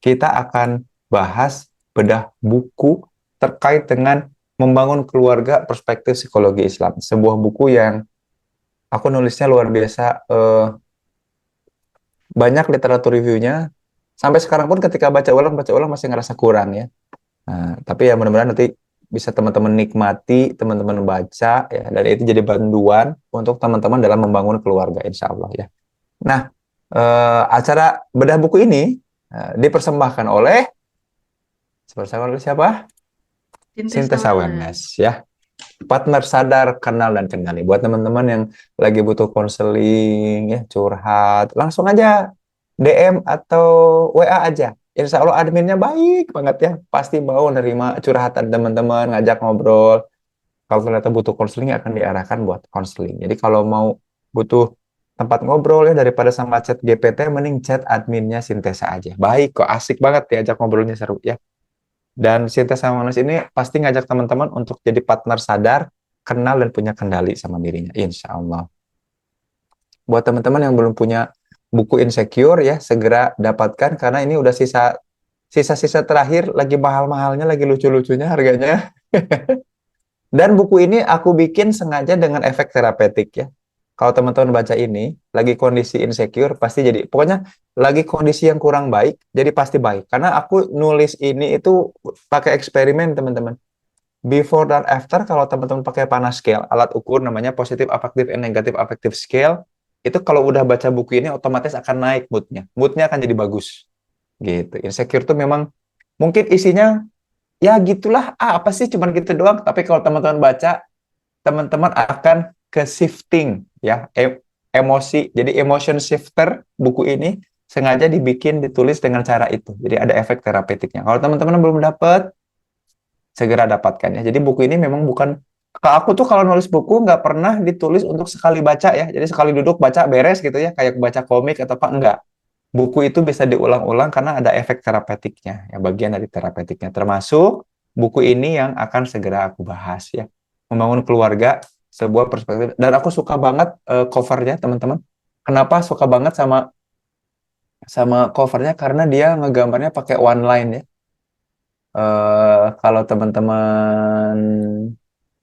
kita akan bahas bedah buku terkait dengan membangun keluarga perspektif psikologi Islam. Sebuah buku yang aku nulisnya luar biasa, banyak literatur reviewnya. Sampai sekarang pun ketika baca ulang masih ngerasa kurang ya. Nah, tapi ya mudah-mudahan nanti bisa teman-teman nikmati, teman-teman baca ya, dan itu jadi panduan untuk teman-teman dalam membangun keluarga, insya Allah ya. Nah, acara bedah buku ini dipersembahkan oleh siapa? Sintesa Sintesa Wellness. Wellness ya. Partner sadar, kenal dan kendali. Buat teman-teman yang lagi butuh konseling ya, curhat, langsung aja DM atau WA aja. Insya Allah adminnya baik banget ya. Pasti mau nerima curhatan teman-teman, ngajak ngobrol. Kalau ternyata butuh konseling akan diarahkan buat konseling. Jadi kalau mau butuh tempat ngobrol ya, daripada sama chat GPT, mending chat adminnya Sintesa aja. Baik kok, asik banget diajak ngobrolnya, seru ya. Dan Sintesa Wellness ini pasti ngajak teman-teman untuk jadi partner sadar, kenal dan punya kendali sama dirinya. Insya Allah. Buat teman-teman yang belum punya buku Insecure ya, segera dapatkan karena ini udah sisa-sisa terakhir, lagi mahal-mahalnya, lagi lucu-lucunya harganya. Dan buku ini aku bikin sengaja dengan efek terapeutik ya. Kalau teman-teman baca ini, lagi kondisi insecure, pasti jadi, pokoknya lagi kondisi yang kurang baik, jadi pasti baik. Karena aku nulis ini itu pakai eksperimen, teman-teman. Before dan after, kalau teman-teman pakai panas scale, alat ukur namanya positive affective and negative affective scale, itu kalau udah baca buku ini, otomatis akan naik moodnya. Moodnya akan jadi bagus. Gitu. Insecure tuh memang mungkin isinya ya gitulah, apa sih cuman gitu doang, tapi kalau teman-teman baca, teman-teman akan ke shifting ya, emosi. Jadi emotion shifter buku ini sengaja dibikin, ditulis dengan cara itu, jadi ada efek terapeutiknya. Kalau teman-teman belum dapat, segera dapatkan ya. Jadi buku ini memang bukan, kalau aku tuh kalau nulis buku nggak pernah ditulis untuk sekali baca ya, jadi sekali duduk baca beres gitu ya, kayak baca komik atau apa, enggak. Buku itu bisa diulang-ulang karena ada efek terapeutiknya, ya, bagian dari terapeutiknya. Termasuk buku ini yang akan segera aku bahas ya. Membangun keluarga, sebuah perspektif. Dan aku suka banget covernya, teman-teman. Kenapa suka banget sama sama covernya? Karena dia ngegambarnya pakai one line ya. Kalau teman-teman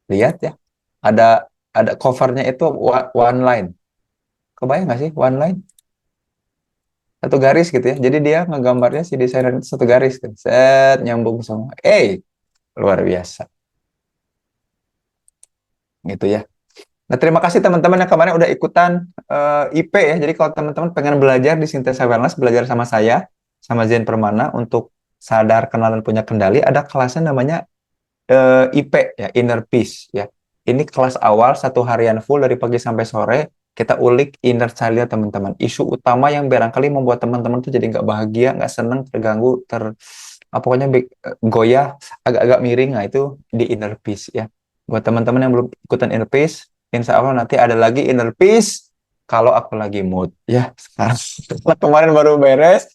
lihat ya, ada covernya itu one line. Kebayang nggak sih one line? Satu garis gitu ya. Jadi dia ngegambarnya, si desainer itu satu garis kan. Set, nyambung semua. Luar biasa. Gitu ya. Nah, terima kasih teman-teman yang kemarin udah ikutan IP ya. Jadi kalau teman-teman pengen belajar di Sintesa Wellness, belajar sama saya, sama Zen Permana untuk sadar, kenal, dan punya kendali, ada kelasnya namanya IP ya, Inner Peace ya. Ini kelas awal, satu harian full dari pagi sampai sore. Kita ulik inner child teman-teman. Isu utama yang barangkali membuat teman-teman tuh jadi nggak bahagia, nggak seneng, terganggu, pokoknya goyah, agak-agak miring. Nah, itu di Inner Peace ya. Buat teman-teman yang belum ikutan Inner Peace, insya Allah nanti ada lagi Inner Peace kalau aku lagi mood ya. Sekarang kemarin baru beres,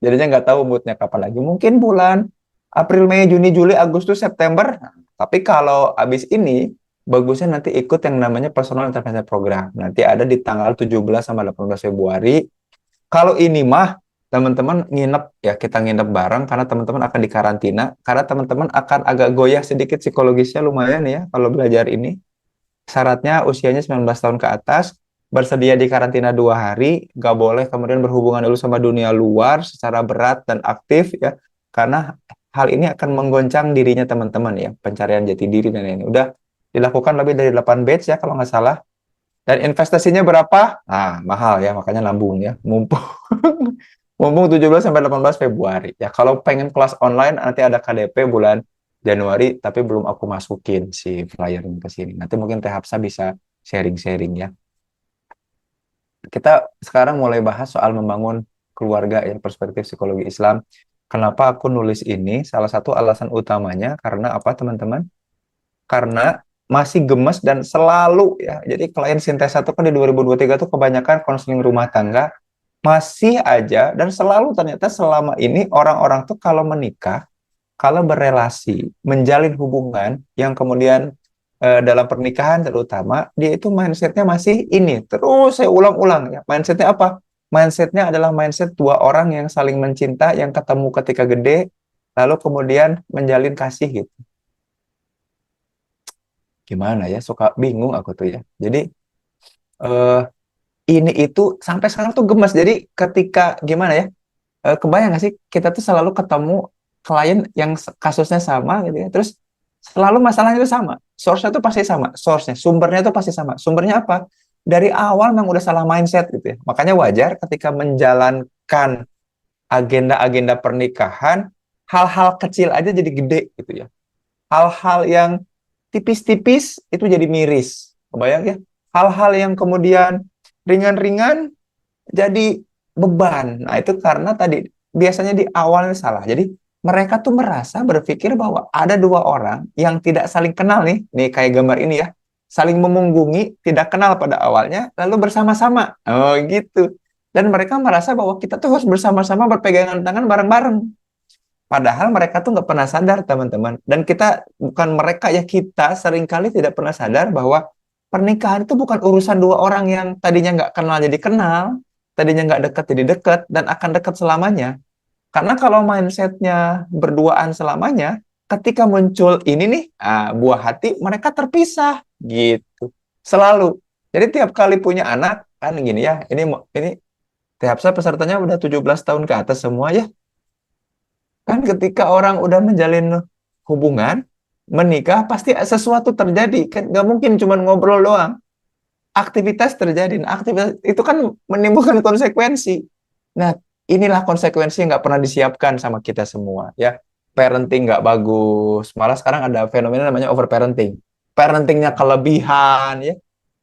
jadinya nggak tahu moodnya kapan lagi. Mungkin bulan April, Mei, Juni, Juli, Agustus, September. Tapi kalau habis ini, bagusnya nanti ikut yang namanya Personal Intervention Program. Nanti ada di tanggal 17 sampai 18 Februari. Kalau ini mah, teman-teman nginep ya, kita nginep bareng karena teman-teman akan dikarantina. Karena teman-teman akan agak goyah sedikit psikologisnya, lumayan ya kalau belajar ini. Syaratnya usianya 19 tahun ke atas, bersedia di karantina 2 hari, nggak boleh kemudian berhubungan dulu sama dunia luar secara berat dan aktif ya, karena hal ini akan menggoncang dirinya teman-teman ya, pencarian jati diri dan ini. Udah dilakukan lebih dari 8 batch ya kalau nggak salah. Dan investasinya berapa? Nah, mahal ya, makanya lambung ya. Mumpung mumpung 17 sampai 18 Februari. Ya, kalau pengen kelas online nanti ada KDP bulan Januari, tapi belum aku masukin si flyernya ke sini. Nanti mungkin Teh Hapsa bisa sharing-sharing ya. Kita sekarang mulai bahas soal membangun keluarga ya, perspektif psikologi Islam. Kenapa aku nulis ini? Salah satu alasan utamanya karena apa, teman-teman? Karena masih gemes dan selalu ya. Jadi klien Sintesa itu kan di 2023 tuh kebanyakan konseling rumah tangga, masih aja dan selalu ternyata selama ini orang-orang tuh kalau menikah, kalau berelasi, menjalin hubungan yang kemudian dalam pernikahan terutama, dia itu mindsetnya masih ini. Terus saya ulang-ulang ya, mindsetnya apa? mindsetnya adalah mindset dua orang yang saling mencinta, yang ketemu ketika gede, lalu kemudian menjalin kasih gitu. Gimana ya, suka bingung aku tuh ya. Jadi eh, ini itu sampai sekarang tuh gemes. Jadi ketika gimana ya, kebayang nggak sih kita tuh selalu ketemu klien yang kasusnya sama gitu ya, terus selalu masalahnya itu sama, source-nya tuh pasti sama, source-nya, sumbernya tuh pasti sama. Sumbernya apa? Dari awal memang udah salah mindset gitu ya. Makanya wajar ketika menjalankan agenda-agenda pernikahan, hal-hal kecil aja jadi gede gitu ya. Hal-hal yang tipis-tipis itu jadi miris. Kebayang ya? Hal-hal yang kemudian ringan-ringan jadi beban. Nah, itu karena tadi biasanya di awalnya salah. Jadi mereka tuh merasa berpikir bahwa ada dua orang yang tidak saling kenal nih kayak gambar ini ya, saling memunggungi, tidak kenal pada awalnya, lalu bersama-sama. Oh gitu. Dan mereka merasa bahwa kita tuh harus bersama-sama berpegangan tangan bareng-bareng. Padahal mereka tuh nggak pernah sadar, teman-teman. Dan kita, bukan mereka ya, kita seringkali tidak pernah sadar bahwa pernikahan itu bukan urusan dua orang yang tadinya nggak kenal jadi kenal, tadinya nggak dekat jadi dekat, dan akan dekat selamanya. Karena kalau mindsetnya berduaan selamanya, ketika muncul ini nih, buah hati, mereka terpisah, gitu. Selalu. Jadi tiap kali punya anak, kan gini ya, ini tiap saya pesertanya udah 17 tahun ke atas semua ya. Kan ketika orang udah menjalin hubungan, menikah, pasti sesuatu terjadi. Kan nggak mungkin cuma ngobrol doang. Aktivitas terjadi. Nah, aktivitas itu kan menimbulkan konsekuensi. Nah, inilah konsekuensi yang nggak pernah disiapkan sama kita semua. Ya, parenting nggak bagus. Malah sekarang ada fenomena namanya overparenting. Parentingnya kelebihan, ya.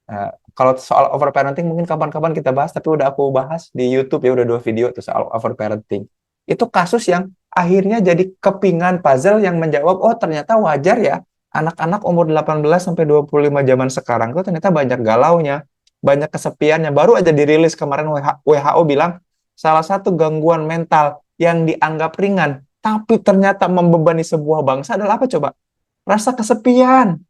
Nah, kalau soal overparenting mungkin kapan-kapan kita bahas, tapi udah aku bahas di YouTube ya, udah 2 video tuh soal overparenting. Itu kasus yang akhirnya jadi kepingan puzzle yang menjawab, oh ternyata wajar ya anak-anak umur 18 sampai 25 zaman sekarang tuh ternyata banyak galaunya, banyak kesepiannya. Baru aja dirilis kemarin WHO bilang salah satu gangguan mental yang dianggap ringan tapi ternyata membebani sebuah bangsa adalah apa coba? Rasa kesepian,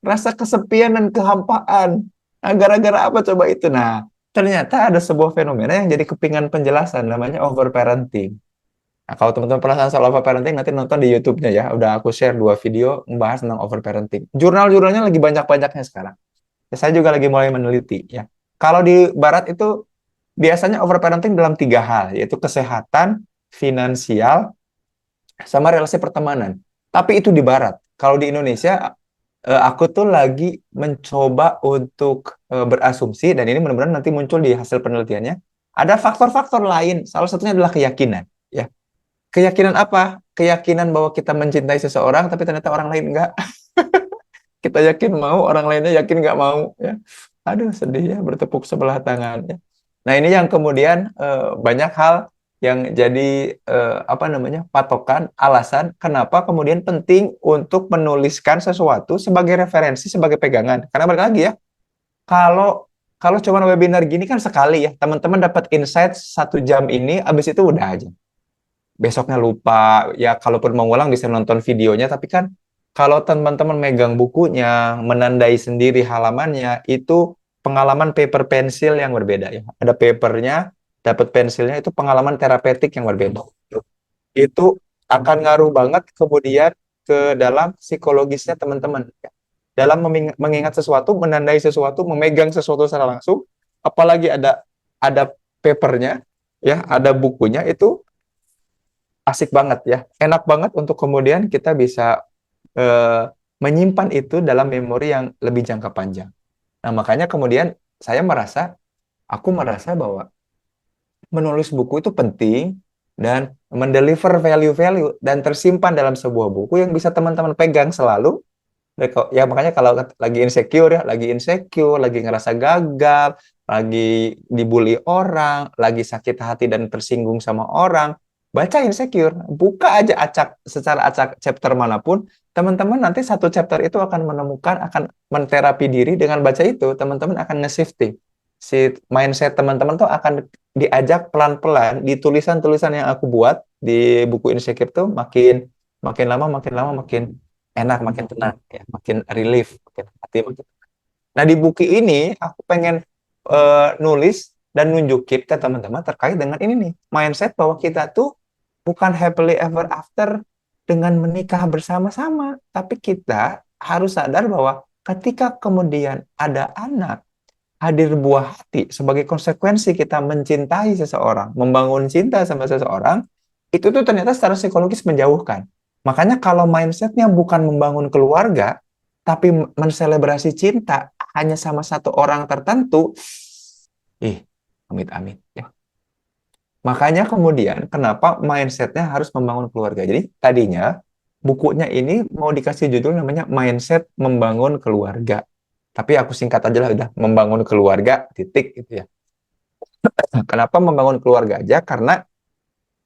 rasa kesepian dan kehampaan. Nah, gara-gara apa coba itu? Nah, ternyata ada sebuah fenomena yang jadi kepingan penjelasan, namanya overparenting. Nah, kalau teman-teman penasaran soal overparenting, nanti nonton di YouTube-nya ya. Udah aku share 2 video membahas tentang overparenting. Jurnal-jurnalnya lagi banyak-banyaknya sekarang. Ya, saya juga lagi mulai meneliti ya. Kalau di Barat itu biasanya overparenting dalam 3 hal, yaitu kesehatan, finansial, sama relasi pertemanan. Tapi itu di Barat. Kalau di Indonesia, aku tuh lagi mencoba untuk berasumsi, dan ini mudah-mudahan nanti muncul di hasil penelitiannya. Ada faktor-faktor lain, salah satunya adalah keyakinan. Ya, keyakinan apa? Keyakinan bahwa kita mencintai seseorang, tapi ternyata orang lain enggak. Kita yakin mau, orang lainnya yakin nggak mau. Ya, aduh sedih ya, bertepuk sebelah tangan. Ya. Nah ini yang kemudian banyak hal yang jadi apa namanya, patokan, alasan kenapa kemudian penting untuk menuliskan sesuatu sebagai referensi, sebagai pegangan. Karena balik lagi ya, kalau kalau cuma webinar gini kan sekali ya, teman-teman dapat insight 1 jam ini, abis itu udah aja. Besoknya lupa, ya kalaupun mau ngulang bisa nonton videonya, tapi kan kalau teman-teman megang bukunya, menandai sendiri halamannya, itu pengalaman paper pensil yang berbeda ya. Ada papernya, dapat pensilnya, itu pengalaman terapeutik yang berbeda. Itu akan ngaruh banget kemudian ke dalam psikologisnya teman-teman. Dalam mengingat sesuatu, menandai sesuatu, memegang sesuatu secara langsung, apalagi ada papernya, ya, ada bukunya, itu asik banget ya. Enak banget untuk kemudian kita bisa eh, menyimpan itu dalam memori yang lebih jangka panjang. Nah, makanya kemudian aku merasa bahwa menulis buku itu penting dan mendeliver value-value dan tersimpan dalam sebuah buku yang bisa teman-teman pegang selalu. Ya makanya kalau lagi insecure, lagi ngerasa gagal, lagi dibully orang, lagi sakit hati dan tersinggung sama orang, baca Insecure, buka aja secara acak chapter manapun, teman-teman nanti satu chapter itu akan menemukan, akan menterapi diri dengan baca itu, teman-teman akan nge-shifting. Si mindset teman-teman tuh akan diajak pelan-pelan di tulisan-tulisan yang aku buat di buku Insecure tuh, makin makin lama makin enak, makin tenang ya, makin relief, makin hati makin. Nah, di buku ini aku pengen nulis dan nunjukin ke teman-teman terkait dengan ini nih, mindset bahwa kita tuh bukan happily ever after dengan menikah bersama-sama, tapi kita harus sadar bahwa ketika kemudian ada anak, hadir buah hati sebagai konsekuensi kita mencintai seseorang, membangun cinta sama seseorang, itu tuh ternyata secara psikologis menjauhkan. Makanya kalau mindsetnya bukan membangun keluarga, tapi menselebrasi cinta hanya sama satu orang tertentu, amit-amit ya. Makanya kemudian kenapa mindsetnya harus membangun keluarga. Jadi tadinya bukunya ini mau dikasih judul namanya Mindset Membangun Keluarga. Tapi aku singkat aja lah, udah membangun keluarga, titik gitu ya. Kenapa membangun keluarga aja? Karena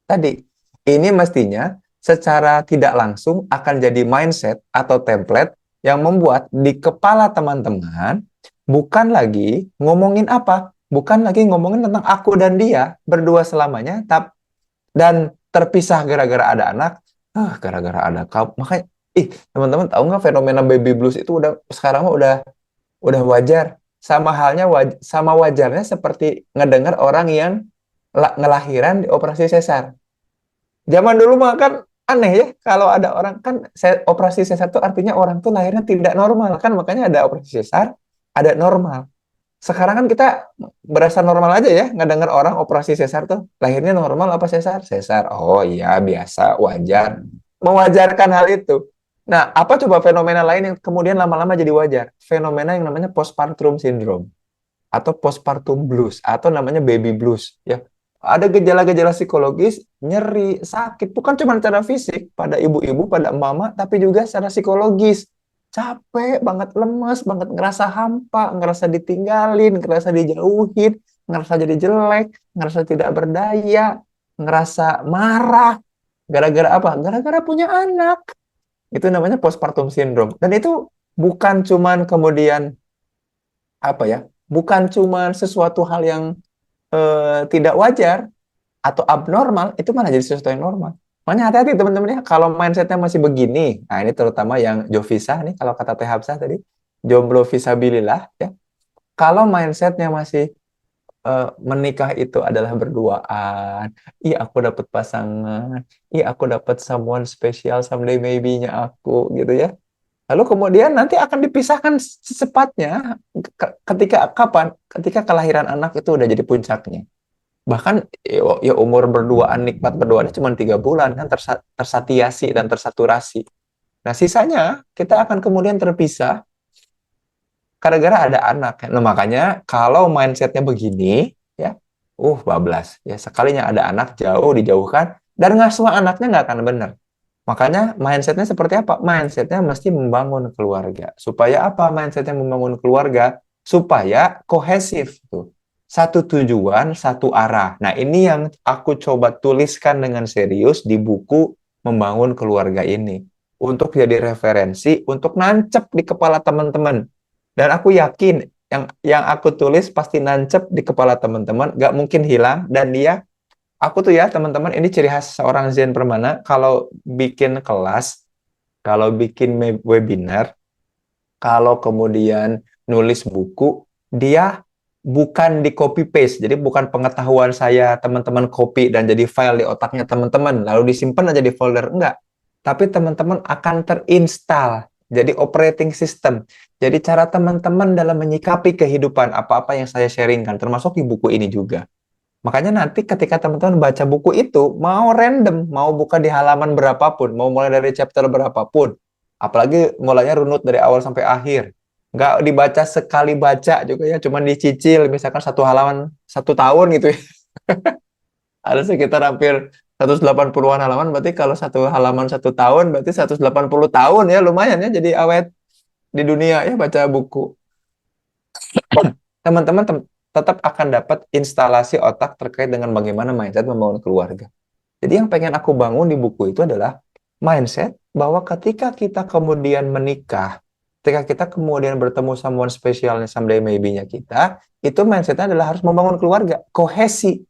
tadi ini mestinya secara tidak langsung akan jadi mindset atau template yang membuat di kepala teman-teman bukan lagi ngomongin apa, bukan lagi ngomongin tentang aku dan dia berdua selamanya, dan terpisah gara-gara ada anak, gara-gara ada kau. Makanya, teman-teman tahu nggak fenomena baby blues itu udah sekarang mah udah wajar. Sama halnya sama wajarnya seperti ngedengar orang yang ngelahiran di operasi sesar. Zaman dulu mah kan aneh ya, kalau ada orang kan operasi sesar itu artinya orang tuh lahirnya tidak normal kan, makanya ada operasi sesar, ada normal. Sekarang kan kita berasa normal aja ya, ngedengar orang operasi sesar tuh lahirnya normal apa sesar? Sesar. Oh iya, biasa, wajar. Mewajarkan hal itu. Nah, apa coba fenomena lain yang kemudian lama-lama jadi wajar? Fenomena yang namanya postpartum syndrome atau postpartum blues atau namanya baby blues ya. Ada gejala-gejala psikologis, nyeri, sakit, bukan cuma secara fisik pada ibu-ibu, pada mama, tapi juga secara psikologis. Capek banget, lemes banget, ngerasa hampa, ngerasa ditinggalin, ngerasa dijauhin, ngerasa jadi jelek, ngerasa tidak berdaya, ngerasa marah. Gara-gara apa? Gara-gara punya anak. Itu namanya postpartum syndrome. Dan itu bukan cuman kemudian apa ya? Bukan cuman sesuatu hal yang tidak wajar atau abnormal, itu malah jadi sesuatu yang normal. Makanya hati-hati teman-teman ya, kalau mindsetnya masih begini, nah ini terutama yang Jovisa nih, kalau kata Teh Hapsah tadi, jomblo visabilillah ya. Kalau mindsetnya masih menikah itu adalah berduaan, aku dapat pasangan, aku dapat someone special someday maybe-nya aku gitu ya. Lalu kemudian nanti akan dipisahkan secepatnya ketika kapan? Ketika kelahiran anak itu udah jadi puncaknya. Bahkan ya umur berduaan, nikmat berduaan cuma 3 bulan kan tersatiasi dan tersaturasi. Nah sisanya kita akan kemudian terpisah gara-gara ada anak. Nah makanya kalau mindsetnya begini ya, bablas ya, sekalinya ada anak jauh dijauhkan dan ngasuh anaknya nggak akan benar. Makanya mindsetnya seperti apa? Mindsetnya mesti membangun keluarga. Supaya apa mindsetnya membangun keluarga? Supaya kohesif tuh. Satu tujuan, satu arah. Nah, ini yang aku coba tuliskan dengan serius di buku Membangun Keluarga ini. Untuk jadi referensi, untuk nancep di kepala teman-teman. Dan aku yakin yang aku tulis pasti nancep di kepala teman-teman, gak mungkin hilang, dan dia aku tuh ya teman-teman, ini ciri khas seorang Zen Permana, kalau bikin kelas, kalau bikin webinar, kalau kemudian nulis buku, dia bukan di copy paste, jadi bukan pengetahuan saya teman-teman copy dan jadi file di otaknya teman-teman, lalu disimpan aja di folder, enggak. Tapi teman-teman akan terinstall, jadi operating system. Jadi cara teman-teman dalam menyikapi kehidupan, apa-apa yang saya sharingkan, termasuk di buku ini juga. Makanya nanti ketika teman-teman baca buku itu, mau random, mau buka di halaman berapapun, mau mulai dari chapter berapapun, apalagi mulainya runut dari awal sampai akhir, nggak dibaca sekali baca juga ya, cuman dicicil, misalkan satu halaman 1 tahun gitu ya. Ada sekitar hampir 180-an halaman, berarti kalau satu halaman 1 tahun, berarti 180 tahun ya, lumayan ya, jadi awet di dunia ya baca buku. Teman-teman tetap akan dapat instalasi otak terkait dengan bagaimana mindset membangun keluarga. Jadi yang pengen aku bangun di buku itu adalah mindset bahwa ketika kita kemudian menikah, ketika kita kemudian bertemu someone spesialnya someday maybe-nya kita, itu mindsetnya adalah harus membangun keluarga, kohesi.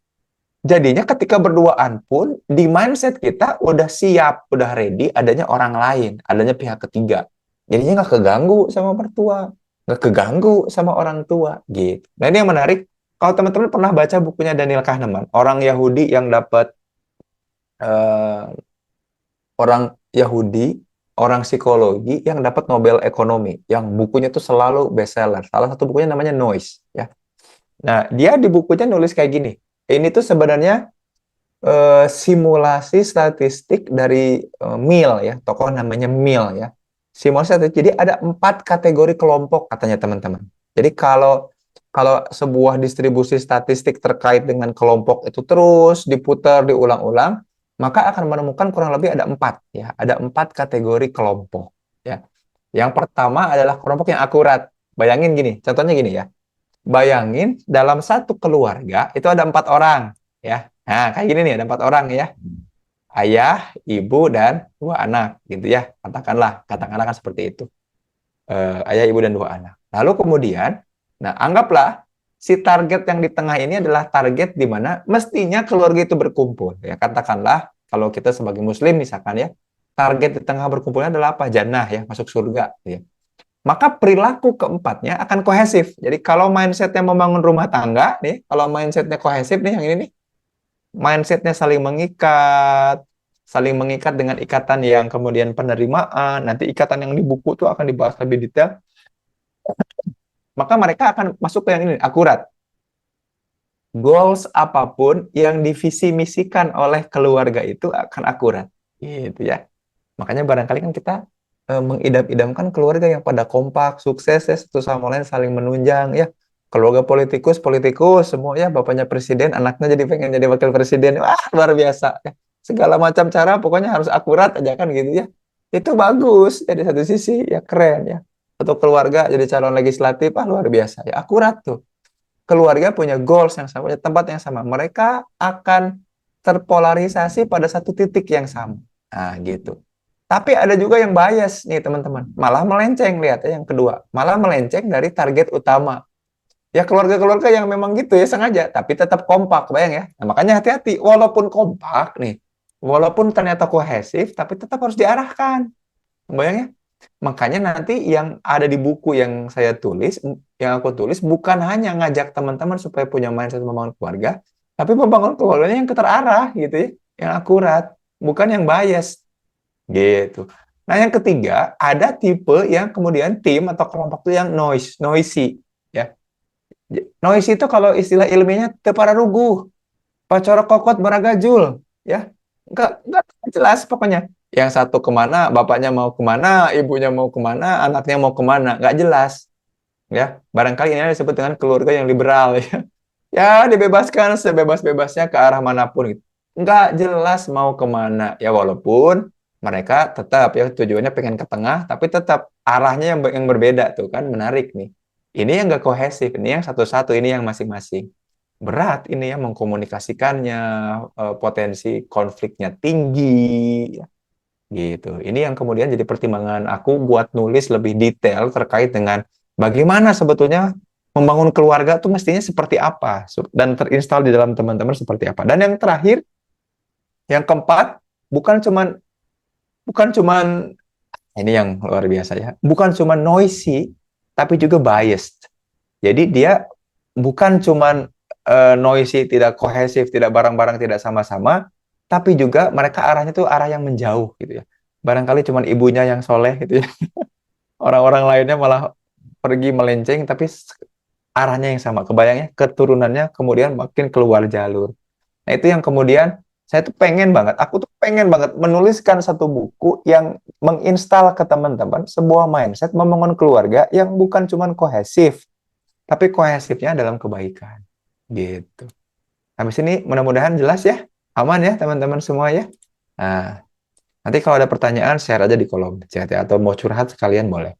Jadinya ketika berduaan pun, di mindset kita udah siap, udah ready, adanya orang lain, adanya pihak ketiga. Jadinya nggak keganggu sama mertua, nggak keganggu sama orang tua, gitu. Nah ini yang menarik, Kalau teman-teman pernah baca bukunya Daniel Kahneman, orang Yahudi yang dapat eh, orang Yahudi, orang psikologi yang dapat Nobel Ekonomi, yang bukunya tuh selalu bestseller. Salah satu bukunya namanya Noise, ya. Nah, dia di bukunya nulis kayak gini. Ini tuh sebenarnya simulasi statistik dari Mill, ya, tokoh namanya Mill, ya. Simulasi statistik. Jadi ada 4 kategori kelompok katanya teman-teman. Jadi kalau kalau sebuah distribusi statistik terkait dengan kelompok itu terus diputar, diulang-ulang, maka akan menemukan kurang lebih ada 4, ya. Ada 4 kategori kelompok, ya. Yang pertama adalah kelompok yang akurat. Bayangin gini, contohnya gini ya. Bayangin dalam satu keluarga itu ada 4 orang, ya. Nah, kayak gini nih, ada 4 orang ya. Ayah, ibu, dan 2 anak, gitu ya. Katakanlah kan seperti itu. Ayah, ibu, dan 2 anak. Lalu kemudian, nah anggaplah si target yang di tengah ini adalah target di mana mestinya keluarga itu berkumpul. Ya, katakanlah kalau kita sebagai muslim misalkan ya, target di tengah berkumpulnya adalah apa? Jannah, ya, masuk surga. Ya. Maka perilaku keempatnya akan kohesif. Jadi kalau mindsetnya membangun rumah tangga, nih, kalau mindsetnya kohesif nih, yang ini nih, mindsetnya saling mengikat dengan ikatan yang kemudian penerimaan, nanti ikatan yang di buku tuh akan dibahas lebih detail, maka mereka akan masuk ke yang ini, akurat. Goals apapun yang divisi misikan oleh keluarga itu akan akurat. Gitu ya. Makanya barangkali kan kita mengidam-idamkan keluarga yang pada kompak, sukses ya, satu sama lain saling menunjang ya. Keluarga politikus, politikus semua ya, bapaknya presiden, anaknya jadi pengen jadi wakil presiden. Wah, luar biasa ya. Segala macam cara pokoknya harus akurat aja kan gitu ya. Itu bagus ya di satu sisi ya, keren ya. Atau keluarga jadi calon legislatif, luar biasa ya, akurat tuh. Keluarga punya goals yang sama, punya tempat yang sama. Mereka akan terpolarisasi pada satu titik yang sama. Nah, gitu. Tapi ada juga yang bias nih teman-teman. Malah melenceng, lihat ya yang kedua. Malah melenceng dari target utama. Ya keluarga-keluarga yang memang gitu ya sengaja, tapi tetap kompak, bayang ya. Nah, makanya hati-hati, walaupun kompak nih, walaupun ternyata kohesif, tapi tetap harus diarahkan. Bayang ya. Makanya nanti yang ada di buku yang saya tulis, yang aku tulis, bukan hanya ngajak teman-teman supaya punya mindset membangun keluarga, tapi membangun keluarganya yang terarah gitu ya, yang akurat, bukan yang bias gitu. Nah, yang ketiga, ada tipe yang kemudian tim atau kelompok itu yang noisy, ya. Noisy itu kalau istilah ilmiahnya tepararugu, pacorok kokot baragajul, ya. Enggak jelas pokoknya. Yang satu kemana, bapaknya mau kemana, ibunya mau kemana, anaknya mau kemana, nggak jelas. Ya, barangkali ini disebut dengan keluarga yang liberal, ya. Ya, dibebaskan sebebas-bebasnya ke arah manapun gitu. Nggak jelas mau kemana. Ya, walaupun mereka tetap ya tujuannya pengen ke tengah, tapi tetap arahnya yang berbeda tuh kan, menarik nih. Ini yang nggak kohesif, ini yang satu-satu, ini yang masing-masing. Berat ini ya mengkomunikasikannya, potensi konfliknya tinggi, ya, gitu. Ini yang kemudian jadi pertimbangan aku buat nulis lebih detail terkait dengan bagaimana sebetulnya membangun keluarga tuh mestinya seperti apa dan terinstal di dalam teman-teman seperti apa. Dan yang terakhir, yang keempat, bukan cuman bukan cuman ini yang luar biasa ya. Bukan cuman noisy, tapi juga biased. Jadi dia bukan cuman noisy, tidak kohesif, tidak bareng-bareng, tidak sama-sama, tapi juga mereka arahnya tuh arah yang menjauh gitu ya. Barangkali cuman ibunya yang soleh gitu ya. Orang-orang lainnya malah pergi melenceng, tapi arahnya yang sama. Kebayangnya keturunannya kemudian makin keluar jalur. Nah, itu yang kemudian saya tuh pengen banget, aku tuh pengen banget menuliskan satu buku yang menginstal ke teman-teman sebuah mindset membangun keluarga yang bukan cuman kohesif, tapi kohesifnya dalam kebaikan. Gitu. Habis ini mudah-mudahan jelas ya, aman ya teman-teman semua ya. Nah, nanti kalau ada pertanyaan share aja di kolom chat ya, atau mau curhat sekalian boleh.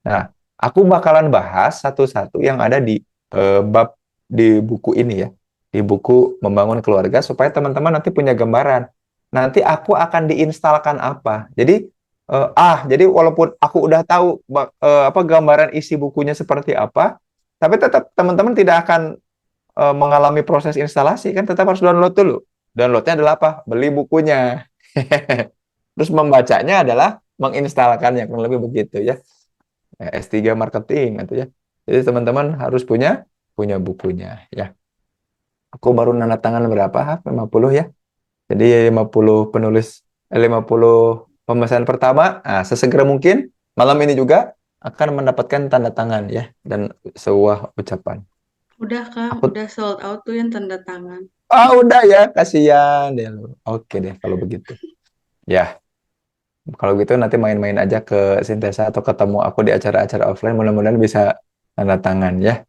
Nah, aku bakalan bahas satu-satu yang ada di bab di buku ini ya, di buku Membangun Keluarga supaya teman-teman nanti punya gambaran. Nanti aku akan diinstalkan apa. Jadi jadi walaupun aku udah tahu apa gambaran isi bukunya seperti apa, tapi tetap teman-teman tidak akan mengalami proses instalasi kan, tetap harus download dulu. Downloadnya adalah apa? Beli bukunya. Terus membacanya adalah menginstalkannya, kurang lebih begitu ya. S3 marketing gitu ya. Jadi teman-teman harus punya punya bukunya ya. Aku baru nanda tangan berapa? 50 ya. Jadi 50 penulis, 50 pemesan pertama. Nah, sesegera mungkin malam ini juga akan mendapatkan tanda tangan ya dan sebuah ucapan. Udah Kang, Aku udah sold out tuh yang tanda tangan. udah ya, kasihan deh lu. Oke deh kalau begitu. Ya, kalau gitu nanti main-main aja ke Sintesa atau ketemu aku di acara-acara offline. Mudah-mudahan bisa tanda tangan ya.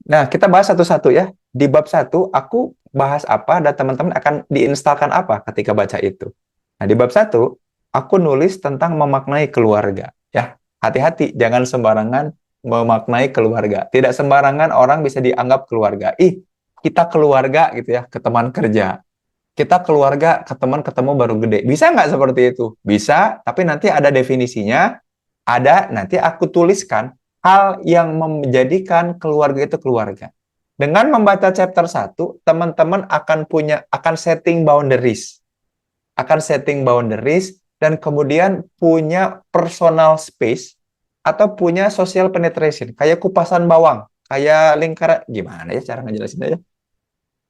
Nah, kita bahas satu-satu ya. Di bab satu, aku bahas apa dan teman-teman akan diinstalkan apa ketika baca itu. Nah, di bab satu, aku nulis tentang memaknai keluarga. Ya, hati-hati, jangan sembarangan memaknai keluarga. Tidak sembarangan orang bisa dianggap keluarga. Ih, kita keluarga gitu ya, ke teman kerja. Kita keluarga, ke teman ketemu baru gede. Bisa nggak seperti itu? Bisa, tapi nanti ada definisinya, ada nanti aku tuliskan hal yang menjadikan keluarga itu keluarga. Dengan membaca chapter 1, teman-teman akan setting boundaries. Akan setting boundaries dan kemudian punya personal space atau punya social penetration, kayak kupasan bawang, kayak lingkaran, gimana ya cara ngejelasin aja.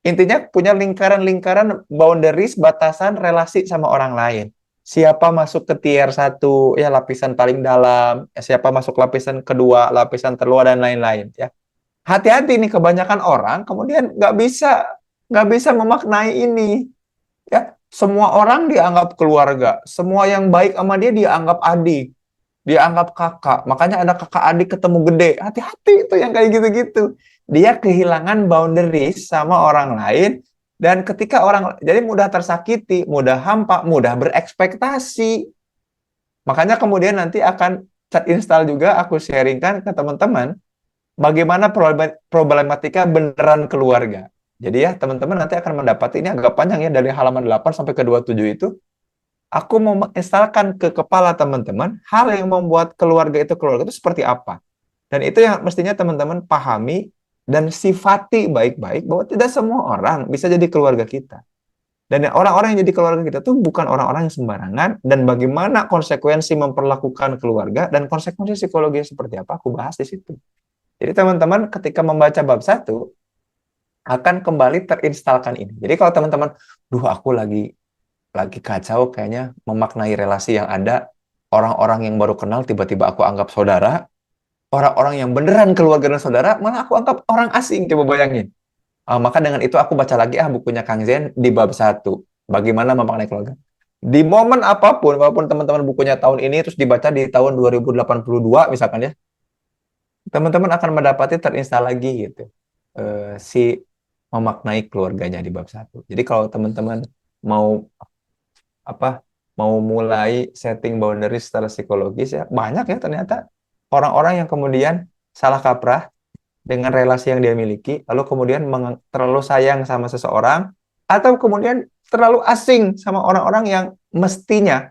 Intinya punya lingkaran-lingkaran boundaries, batasan relasi sama orang lain. Siapa masuk ke tier satu, ya lapisan paling dalam, siapa masuk lapisan kedua, lapisan terluar, dan lain-lain. Ya, hati-hati nih, kebanyakan orang kemudian nggak bisa memaknai ini. Ya, semua orang dianggap keluarga, semua yang baik sama dia dianggap adik, dianggap kakak. Makanya ada kakak adik ketemu gede. Hati-hati itu yang kayak gitu-gitu. Dia kehilangan boundaries sama orang lain dan ketika orang jadi mudah tersakiti, mudah hampa, mudah berekspektasi. Makanya kemudian nanti akan install juga aku sharingkan ke teman-teman bagaimana problematika beneran keluarga. Jadi ya teman-teman nanti akan mendapati ini agak panjang ya dari halaman 8 sampai ke 27 itu. Aku mau menginstalkan ke kepala teman-teman hal yang membuat keluarga itu seperti apa. Dan itu yang mestinya teman-teman pahami dan sifati baik-baik bahwa tidak semua orang bisa jadi keluarga kita. Dan orang-orang yang jadi keluarga kita tuh bukan orang-orang yang sembarangan dan bagaimana konsekuensi memperlakukan keluarga dan konsekuensi psikologi seperti apa aku bahas di situ. Jadi teman-teman ketika membaca bab satu akan kembali terinstalkan ini. Jadi kalau teman-teman, duh aku lagi kacau kayaknya memaknai relasi yang ada, orang-orang yang baru kenal tiba-tiba aku anggap saudara, orang-orang yang beneran keluarga dan saudara malah aku anggap orang asing, coba bayangin. Maka dengan itu aku baca lagi bukunya Kang Zen di bab satu, bagaimana memaknai keluarga. Di momen apapun, walaupun teman-teman bukunya tahun ini terus dibaca di tahun 2082 misalkan ya, teman-teman akan mendapati terinstal lagi gitu. Si memaknai keluarganya di bab satu. Jadi kalau teman-teman mau apa mau mulai setting boundaries secara psikologis ya banyak ya ternyata orang-orang yang kemudian salah kaprah dengan relasi yang dia miliki lalu kemudian terlalu sayang sama seseorang atau kemudian terlalu asing sama orang-orang yang mestinya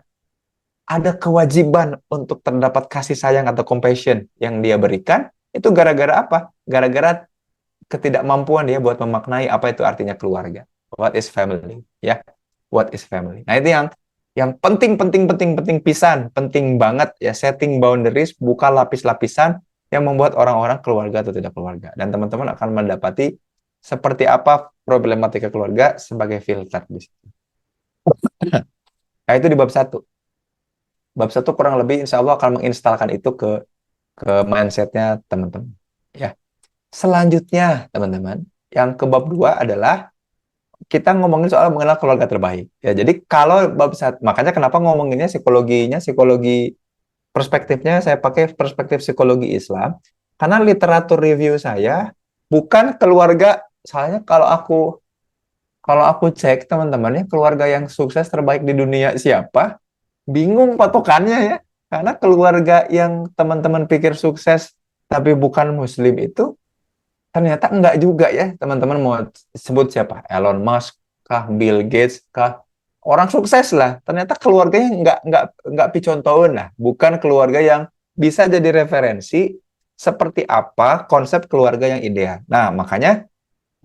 ada kewajiban untuk terdapat kasih sayang atau compassion yang dia berikan itu gara-gara apa? Gara-gara ketidakmampuan dia buat memaknai apa itu artinya keluarga. What is family? Ya, what is family? Nah, itu yang penting penting penting penting pisan, penting banget ya setting boundaries, buka lapis-lapisan yang membuat orang-orang keluarga atau tidak keluarga. Dan teman-teman akan mendapati seperti apa problematika keluarga sebagai filter di situ. Nah, itu di bab satu. Bab satu kurang lebih insya Allah akan menginstalkan itu ke mindsetnya teman-teman. Ya. Selanjutnya, teman-teman, yang ke bab 2 adalah kita ngomongin soal mengenal keluarga terbaik. Ya, jadi kalau bab satu, makanya kenapa ngomonginnya psikologi perspektifnya saya pakai perspektif psikologi Islam, karena literatur review saya bukan keluarga, soalnya kalau aku cek teman-teman ya keluarga yang sukses terbaik di dunia siapa, bingung patokannya ya. Karena keluarga yang teman-teman pikir sukses tapi bukan muslim itu ternyata enggak juga ya, teman-teman mau sebut siapa? Elon Musk kah, Bill Gates kah? Orang sukses lah. Ternyata keluarganya enggak picontoun lah, bukan keluarga yang bisa jadi referensi seperti apa konsep keluarga yang ideal. Nah, makanya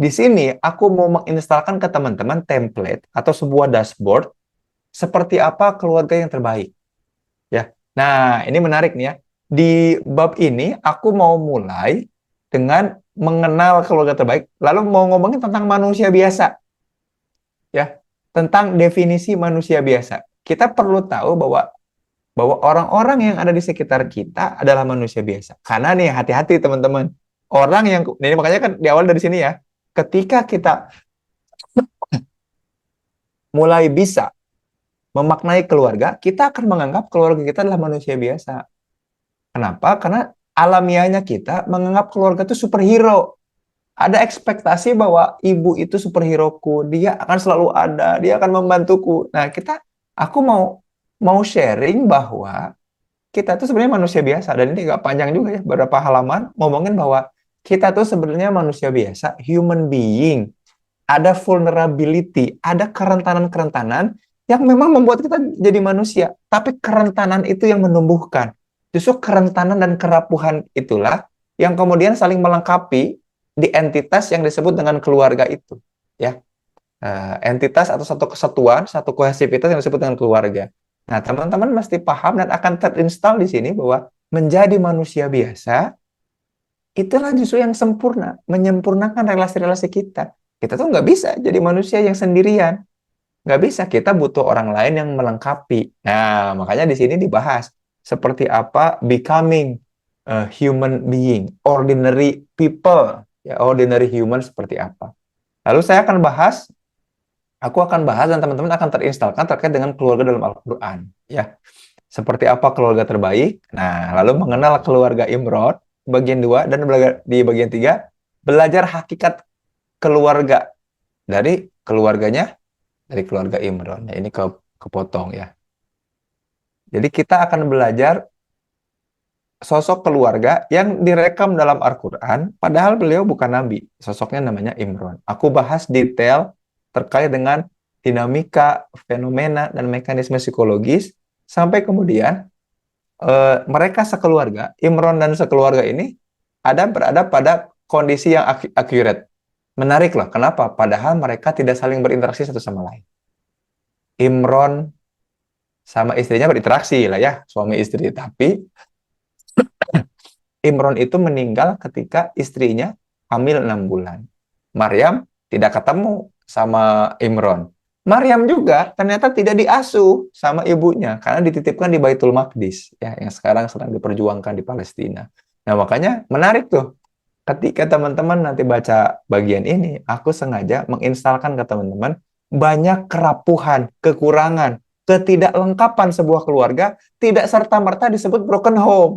di sini aku mau menginstalkan ke teman-teman template atau sebuah dashboard seperti apa keluarga yang terbaik, ya. Nah, ini menarik nih ya. Di bab ini aku mau mulai dengan mengenal keluarga terbaik, lalu mau ngomongin tentang manusia biasa, ya, tentang definisi manusia biasa. Kita perlu tahu bahwa orang-orang yang ada di sekitar kita adalah manusia biasa. Karena nih, hati-hati teman-teman. Orang yang, ini makanya kan di awal dari sini ya, ketika kita mulai bisa memaknai keluarga, kita akan menganggap keluarga kita adalah manusia biasa. Kenapa? Karena alamiahnya kita menganggap keluarga itu superhero. Ada ekspektasi bahwa ibu itu superheroku, dia akan selalu ada, dia akan membantuku. Nah, aku mau sharing bahwa kita tuh sebenarnya manusia biasa, dan ini nggak panjang juga ya, beberapa halaman ngomongin bahwa kita tuh sebenarnya manusia biasa, human being, ada vulnerability, ada kerentanan-kerentanan yang memang membuat kita jadi manusia, tapi kerentanan itu yang menumbuhkan. Justru kerentanan dan kerapuhan itulah yang kemudian saling melengkapi di entitas yang disebut dengan keluarga itu, ya. Entitas atau satu kesatuan, satu kohesivitas yang disebut dengan keluarga. Nah, teman-teman mesti paham dan akan terinstall di sini bahwa menjadi manusia biasa itulah justru yang sempurna, menyempurnakan relasi-relasi kita. Kita tuh nggak bisa jadi manusia yang sendirian. Nggak bisa, kita butuh orang lain yang melengkapi. Nah, makanya di sini dibahas seperti apa becoming a human being, ordinary people, ya, ordinary human seperti apa. Lalu aku akan bahas dan teman-teman akan terinstalkan terkait dengan keluarga dalam Al-Quran. Ya, seperti apa keluarga terbaik. Nah, lalu mengenal keluarga Imran, bagian 2, dan di bagian 3, belajar hakikat keluarga dari keluarganya, dari keluarga Imran. Nah, ini kepotong ya. Jadi kita akan belajar sosok keluarga yang direkam dalam Al-Quran, padahal beliau bukan nabi. Sosoknya namanya Imran. Aku bahas detail terkait dengan dinamika, fenomena, dan mekanisme psikologis, sampai kemudian mereka sekeluarga, Imran dan sekeluarga ini berada pada kondisi yang akurat. Menarik loh, kenapa? Padahal mereka tidak saling berinteraksi satu sama lain. Imran sama istrinya berinteraksi lah ya, suami istri. Tapi Imran itu meninggal ketika istrinya hamil 6 bulan. Maryam tidak ketemu sama Imran. Maryam juga ternyata tidak diasuh sama ibunya karena dititipkan di Baitul Maqdis, ya, yang sekarang sedang diperjuangkan di Palestina. Nah, makanya menarik tuh. Ketika teman-teman nanti baca bagian ini, aku sengaja menginstalkan ke teman-teman banyak kerapuhan, kekurangan, ketidaklengkapan sebuah keluarga tidak serta-merta disebut broken home.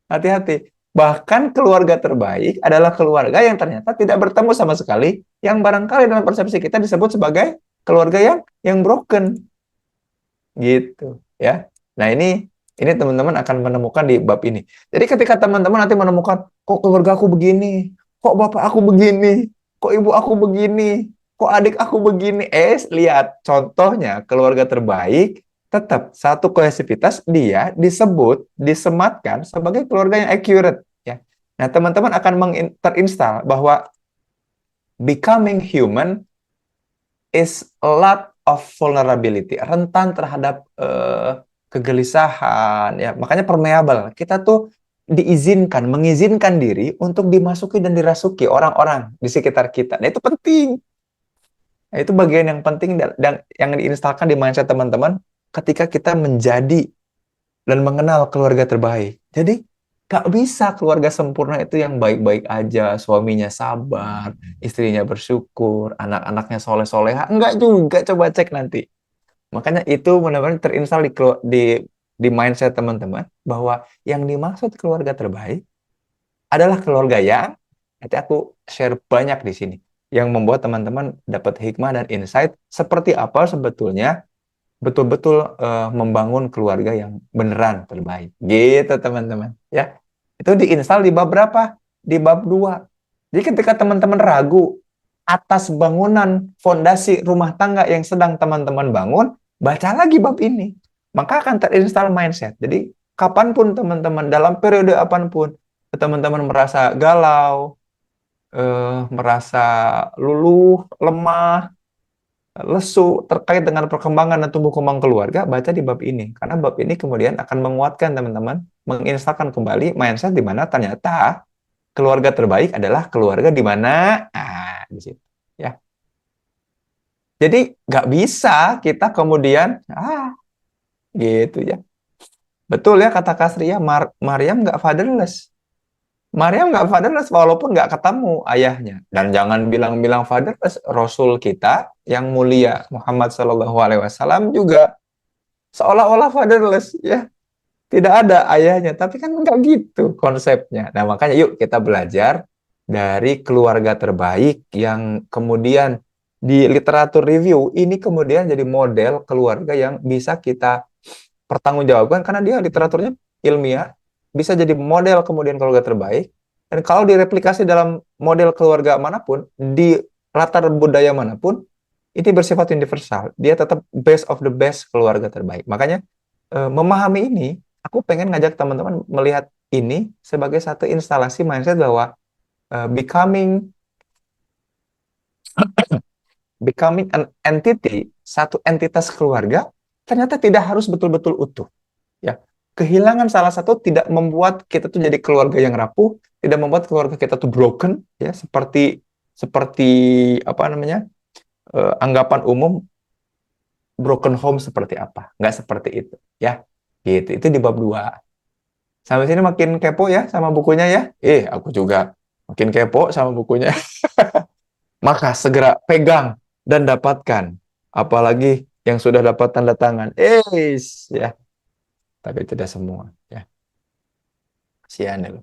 Hati-hati. Bahkan keluarga terbaik adalah keluarga yang ternyata tidak bertemu sama sekali, yang barangkali dalam persepsi kita disebut sebagai keluarga yang broken, gitu, ya. Nah, ini teman-teman akan menemukan di bab ini. Jadi ketika teman-teman nanti menemukan, kok keluarga aku begini, kok bapak aku begini, kok ibu aku begini, kok adik aku begini, lihat contohnya keluarga terbaik tetap satu kohesivitas, dia disematkan sebagai keluarga yang accurate, ya. Nah, teman-teman akan terinstall bahwa becoming human is a lot of vulnerability, rentan terhadap kegelisahan, ya. Makanya permeable. Kita tuh mengizinkan diri untuk dimasuki dan dirasuki orang-orang di sekitar kita. Nah, itu penting. Nah, itu bagian yang penting dan yang diinstalkan di mindset teman-teman ketika kita menjadi dan mengenal keluarga terbaik. Jadi, gak bisa keluarga sempurna itu yang baik-baik aja, suaminya sabar, istrinya bersyukur, anak-anaknya soleh-soleha. Enggak juga, coba cek nanti. Makanya itu benar-benar terinstall di mindset teman-teman bahwa yang dimaksud keluarga terbaik adalah keluarga yang nanti aku share banyak di sini, yang membuat teman-teman dapat hikmah dan insight seperti apa sebetulnya betul-betul membangun keluarga yang beneran terbaik. Gitu teman-teman, ya. Itu diinstal di bab berapa? Di bab 2. Jadi ketika teman-teman ragu atas bangunan fondasi rumah tangga yang sedang teman-teman bangun, baca lagi bab ini. Maka akan terinstall mindset. Jadi kapanpun teman-teman, dalam periode apapun, teman-teman merasa galau, merasa luluh, lemah, lesu terkait dengan perkembangan dan tumbuh kembang keluarga, baca di bab ini. Karena bab ini kemudian akan menguatkan teman-teman, menginstalkan kembali mindset di mana ternyata keluarga terbaik adalah keluarga di mana, di situ. Ya. Jadi nggak bisa kita kemudian, gitu ya. Betul ya kata Kasri ya, Maryam nggak fatherless. Maryam nggak fatherless walaupun nggak ketemu ayahnya. Dan jangan bilang-bilang fatherless, Rasul kita yang mulia Muhammad Shallallahu Alaihi Wasallam juga seolah-olah fatherless ya. Tidak ada ayahnya, tapi kan nggak gitu konsepnya. Nah, makanya yuk kita belajar dari keluarga terbaik yang kemudian di literatur review ini kemudian jadi model keluarga yang bisa kita pertanggungjawabkan karena dia literaturnya ilmiah, bisa jadi model kemudian keluarga terbaik. Dan kalau direplikasi dalam model keluarga manapun, di latar budaya manapun, ini bersifat universal. Dia tetap best of the best keluarga terbaik. Makanya memahami ini, aku pengen ngajak teman-teman melihat ini sebagai satu instalasi mindset bahwa becoming an entity, satu entitas keluarga, ternyata tidak harus betul-betul utuh. Ya, kehilangan salah satu tidak membuat kita tuh jadi keluarga yang rapuh, tidak membuat keluarga kita tuh broken, ya seperti seperti apa namanya anggapan umum broken home seperti apa? Nggak seperti itu, ya. Gitu. Itu di bab 2. Sampai sini makin kepo ya sama bukunya ya? Aku juga makin kepo sama bukunya. Maka segera pegang dan dapatkan. Apalagi yang sudah dapat tanda tangan. Ya. Tapi tidak semua. Ya. Kasihan ya.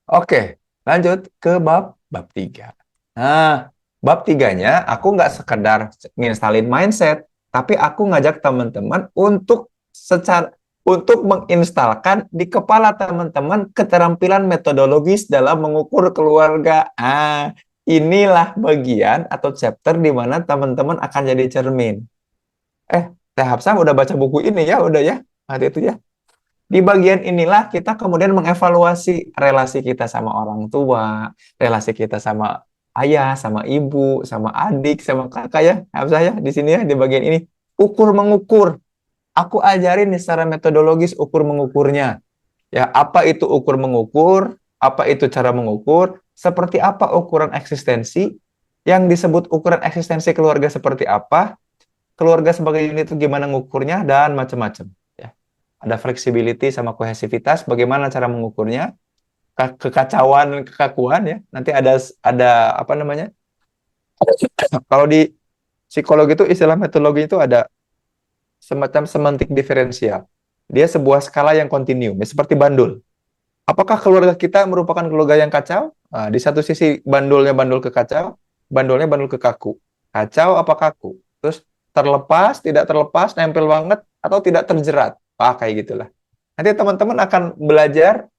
Oke, lanjut ke bab 3. Nah, bab 3-nya aku nggak sekedar nginstalin mindset, tapi aku ngajak teman-teman untuk menginstalkan di kepala teman-teman keterampilan metodologis dalam mengukur keluarga. Inilah bagian atau chapter di mana teman-teman akan jadi cermin. Teh Hapsah udah baca buku ini ya, udah ya, waktu itu ya. Di bagian inilah kita kemudian mengevaluasi relasi kita sama orang tua, relasi kita sama ayah, sama ibu, sama adik, sama kakak ya, Hafsah ya, di sini ya, di bagian ini. Ukur mengukur. Aku ajarin nih secara metodologis ukur mengukurnya. Ya, apa itu ukur mengukur? Apa itu cara mengukur? Seperti apa ukuran eksistensi? Yang disebut ukuran eksistensi keluarga seperti apa? Keluarga sebagai unit itu gimana ngukurnya dan macam-macam. Ya. Ada flexibility sama kohesivitas, bagaimana cara mengukurnya, kekacauan dan kekakuan ya. Nanti ada apa namanya? Kalau di psikologi itu istilah metodologi itu ada semacam semantik diferensial. Dia sebuah skala yang kontinu, seperti bandul. Apakah keluarga kita merupakan keluarga yang kacau? Di satu sisi bandulnya bandul ke kacau, bandulnya bandul ke kaku. Kacau apa kaku? Terus terlepas, tidak terlepas, nempel banget, atau tidak terjerat. Kayak gitulah. Nanti teman-teman akan belajar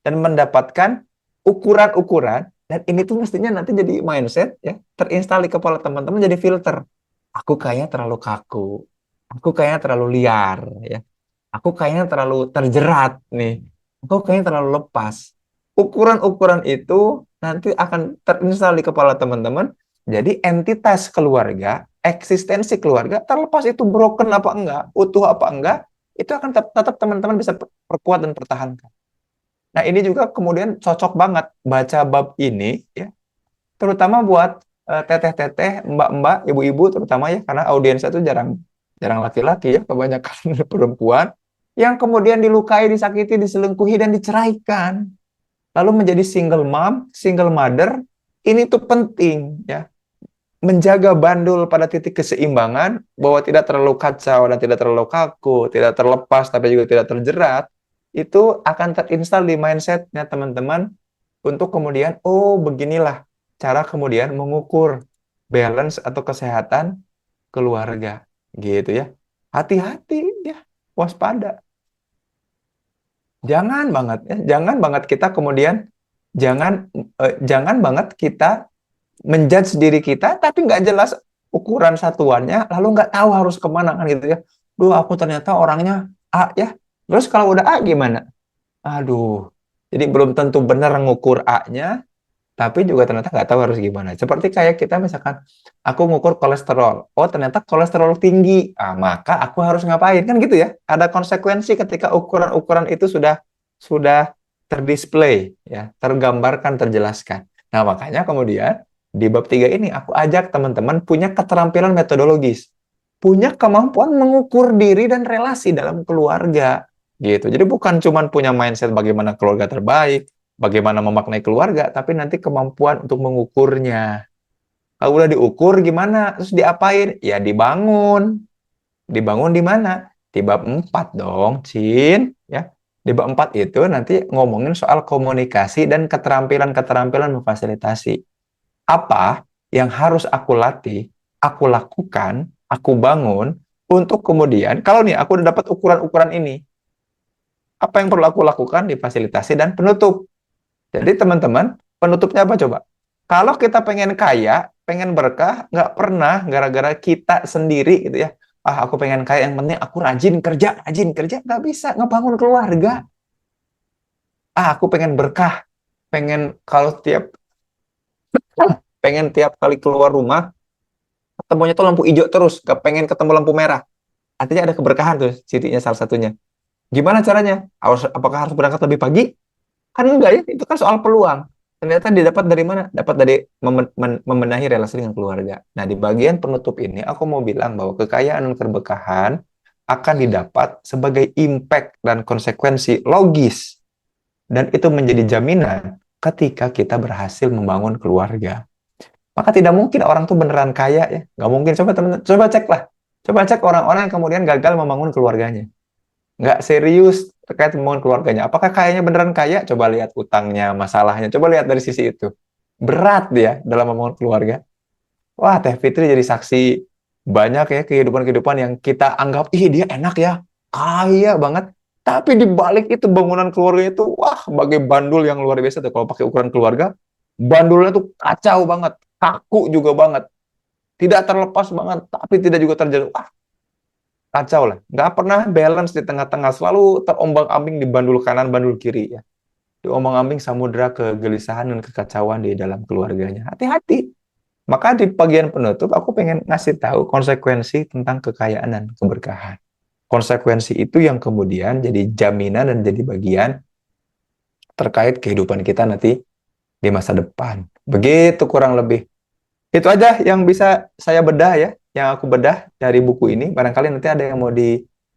dan mendapatkan ukuran-ukuran, dan ini tuh mestinya nanti jadi mindset, ya, terinstal di kepala teman-teman jadi filter. Aku kayaknya terlalu kaku, aku kayaknya terlalu liar, ya. Aku kayaknya terlalu terjerat nih. Aku kayaknya terlalu lepas. Ukuran-ukuran itu nanti akan terinstal di kepala teman-teman. Jadi entitas keluarga, eksistensi keluarga, terlepas itu broken apa enggak, utuh apa enggak, itu akan tetap teman-teman bisa perkuat dan pertahankan. Nah, ini juga kemudian cocok banget baca bab ini, ya, terutama buat teteh-teteh, mbak-mbak, ibu-ibu terutama ya, karena audiensnya itu jarang jarang laki-laki ya, kebanyakan perempuan yang kemudian dilukai, disakiti, diselingkuhi dan diceraikan. Lalu menjadi single mom, single mother, ini tuh penting ya. Menjaga bandul pada titik keseimbangan bahwa tidak terlalu kacau dan tidak terlalu kaku, tidak terlepas tapi juga tidak terjerat, itu akan terinstal di mindsetnya teman-teman untuk kemudian, beginilah cara kemudian mengukur balance atau kesehatan keluarga, gitu ya. Hati-hati ya, waspada. Jangan banget kita kemudian jangan banget kita menjudge diri kita tapi nggak jelas ukuran satuannya, lalu nggak tahu harus kemana kan gitu ya. Duh, aku ternyata orangnya A ya. Terus kalau udah A gimana? Aduh, jadi belum tentu benar ngukur A-nya, tapi juga ternyata nggak tahu harus gimana. Seperti kayak kita misalkan, aku ngukur kolesterol. Oh, ternyata kolesterol tinggi. Maka aku harus ngapain? Kan gitu ya. Ada konsekuensi ketika ukuran-ukuran itu sudah terdisplay, ya, tergambarkan, terjelaskan. Nah, makanya kemudian di bab 3 ini aku ajak teman-teman punya keterampilan metodologis, punya kemampuan mengukur diri dan relasi dalam keluarga, gitu. Jadi bukan cuman punya mindset bagaimana keluarga terbaik, bagaimana memaknai keluarga, tapi nanti kemampuan untuk mengukurnya. Kalau udah diukur gimana? Terus diapain? Ya dibangun. Dibangun di mana? Di bab 4 dong, Cin. Ya. Di bab 4 itu nanti ngomongin soal komunikasi dan keterampilan-keterampilan memfasilitasi. Apa yang harus aku latih, aku lakukan, aku bangun, untuk kemudian, kalau nih aku udah dapat ukuran-ukuran ini, apa yang perlu aku lakukan di fasilitasi dan penutup. Jadi teman-teman, penutupnya apa coba? Kalau kita pengen kaya, pengen berkah, nggak pernah gara-gara kita sendiri gitu ya. Ah, aku pengen kaya, yang penting aku rajin kerja, nggak bisa ngebangun keluarga. Ah, aku pengen berkah, pengen tiap kali keluar rumah, ketemunya tuh lampu hijau terus, nggak pengen ketemu lampu merah. Artinya ada keberkahan tuh, titiknya salah satunya. Gimana caranya? Apakah harus berangkat lebih pagi? Kan enggak ya, itu kan soal peluang. Ternyata didapat dari mana? Dapat dari membenahi relasi dengan keluarga. Nah, di bagian penutup ini, aku mau bilang bahwa kekayaan dan keberkahan akan didapat sebagai impact dan konsekuensi logis. Dan itu menjadi jaminan ketika kita berhasil membangun keluarga. Maka tidak mungkin orang tuh beneran kaya ya. Nggak mungkin. Coba teman-teman, coba cek lah. Coba cek orang-orang yang kemudian gagal membangun keluarganya. Nggak serius terkait membangun keluarganya. Apakah kayaknya beneran kaya? Coba lihat utangnya, masalahnya. Coba lihat dari sisi itu. Berat dia dalam membangun keluarga. Wah, Teh Fitri jadi saksi banyak ya kehidupan-kehidupan yang kita anggap, ih dia enak ya, kaya banget. Tapi di balik itu bangunan keluarganya itu, wah, bagai bandul yang luar biasa tuh. Kalau pakai ukuran keluarga, bandulnya tuh kacau banget, kaku juga banget. Tidak terlepas banget, tapi tidak juga terjatuh. Kacau lah, nggak pernah balance di tengah-tengah, selalu terombang-ambing di bandul kanan, bandul kiri ya. Diombang-ambing samudera kegelisahan dan kekacauan di dalam keluarganya. Hati-hati. Maka di bagian penutup aku pengen ngasih tahu konsekuensi tentang kekayaan dan keberkahan. Konsekuensi itu yang kemudian jadi jaminan dan jadi bagian terkait kehidupan kita nanti di masa depan. Begitu kurang lebih. Itu aja yang bisa saya bedah ya, yang aku bedah dari buku ini. Barangkali nanti ada yang mau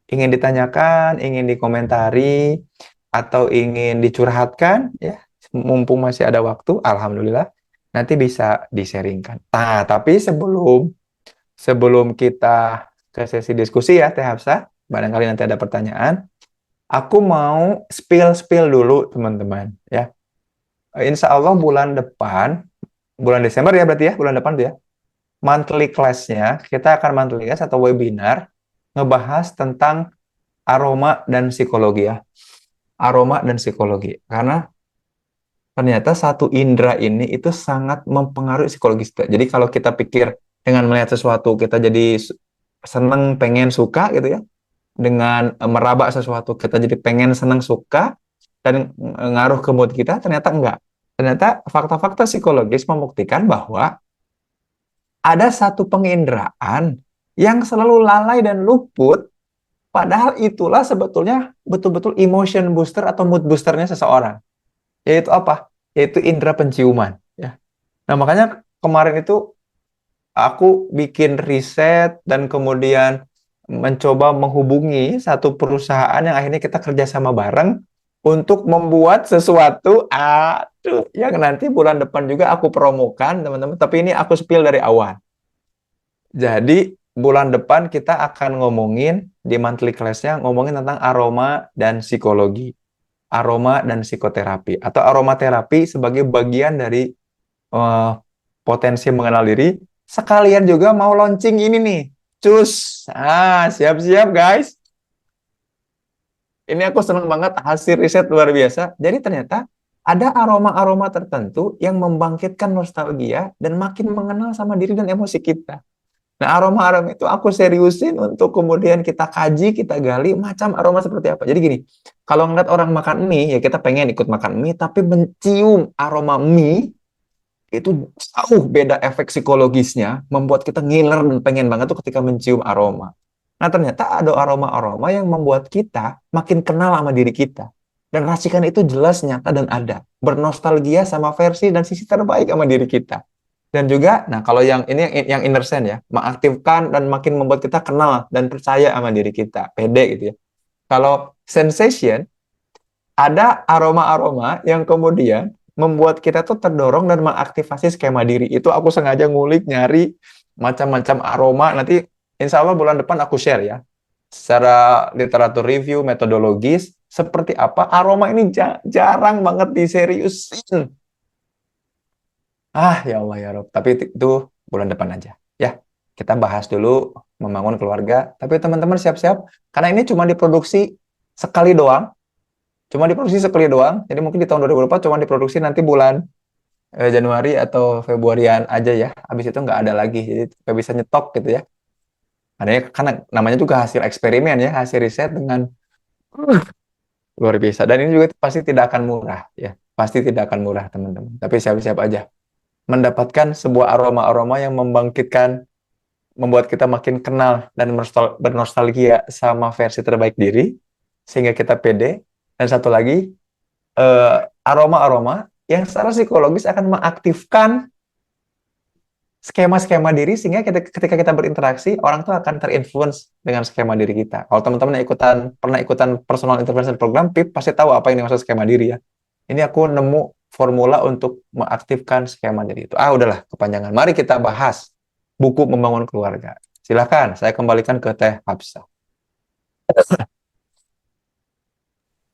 ingin ditanyakan, ingin dikomentari, atau ingin dicurhatkan, ya. Mumpung masih ada waktu, alhamdulillah, nanti bisa di-sharingkan. Nah, tapi sebelum kita ke sesi diskusi ya, Teh Hafsah, barangkali nanti ada pertanyaan, aku mau spill dulu, teman-teman, ya. Insya Allah bulan Desember ya berarti ya, bulan depan tuh ya, monthly class-nya, kita akan monthly class atau webinar ngebahas tentang aroma dan psikologi ya. Aroma dan psikologi. Karena ternyata satu indera ini itu sangat mempengaruhi psikologis kita. Jadi kalau kita pikir dengan melihat sesuatu, kita jadi seneng, pengen, suka gitu ya. Dengan meraba sesuatu, kita jadi pengen, seneng, suka, dan ngaruh ke mood kita, ternyata enggak. Ternyata fakta-fakta psikologis membuktikan bahwa ada satu penginderaan yang selalu lalai dan luput, padahal itulah sebetulnya betul-betul emotion booster atau mood boosternya seseorang. Yaitu apa? Yaitu indera penciuman. Ya. Nah, makanya kemarin itu aku bikin riset dan kemudian mencoba menghubungi satu perusahaan yang akhirnya kita kerjasama bareng untuk membuat sesuatu, yang nanti bulan depan juga aku promokan, teman-teman. Tapi ini aku spill dari awal. Jadi bulan depan kita akan ngomongin di monthly class-nya, ngomongin tentang aroma dan psikologi, aroma dan psikoterapi, atau aromaterapi sebagai bagian dari potensi mengenal diri. Sekalian juga mau launching ini nih, cus. Siap-siap guys. Ini aku seneng banget, hasil riset luar biasa. Jadi ternyata ada aroma-aroma tertentu yang membangkitkan nostalgia dan makin mengenal sama diri dan emosi kita. Nah, aroma-aroma itu aku seriusin untuk kemudian kita kaji, kita gali macam aroma seperti apa. Jadi gini, kalau ngeliat orang makan mie, ya kita pengen ikut makan mie, tapi mencium aroma mie, itu jauh beda efek psikologisnya, membuat kita ngiler dan pengen banget tuh ketika mencium aroma. Nah, ternyata ada aroma-aroma yang membuat kita makin kenal sama diri kita. Dan racikan itu jelas, nyata, dan ada. Bernostalgia sama versi dan sisi terbaik sama diri kita. Dan juga, nah kalau yang ini yang inner sense ya, mengaktifkan dan makin membuat kita kenal dan percaya sama diri kita, pede gitu ya. Kalau sensation, ada aroma-aroma yang kemudian membuat kita tuh terdorong dan mengaktifasi skema diri. Itu aku sengaja ngulik, nyari macam-macam aroma. Nanti insya Allah bulan depan aku share ya. Secara literatur review, metodologis, seperti apa aroma ini jarang banget diseriusin. Ya Allah ya Rob. Tapi itu bulan depan aja. Ya, kita bahas dulu membangun keluarga. Tapi teman-teman siap-siap, karena ini cuma diproduksi sekali doang. Cuma diproduksi sekali doang. Jadi mungkin di tahun 2024 cuma diproduksi nanti bulan Januari atau Februarian aja ya. Habis itu nggak ada lagi. Jadi nggak bisa nyetok gitu ya. Karena namanya juga hasil eksperimen ya, hasil riset dengan luar biasa. Dan ini juga pasti tidak akan murah ya. Pasti tidak akan murah teman-teman. Tapi siap-siap aja. Mendapatkan sebuah aroma-aroma yang membangkitkan, membuat kita makin kenal dan bernostalgia sama versi terbaik diri, sehingga kita pede. Dan satu lagi, aroma-aroma yang secara psikologis akan mengaktifkan skema-skema diri, sehingga ketika kita berinteraksi, orang tuh akan terinfluence dengan skema diri kita. Kalau teman-teman pernah ikutan personal intervention program, PIP pasti tahu apa yang dimaksud skema diri ya. Ini aku nemu formula untuk mengaktifkan skema diri itu. Udahlah, kepanjangan. Mari kita bahas buku Membangun Keluarga. Silakan, saya kembalikan ke Teh Hafsah.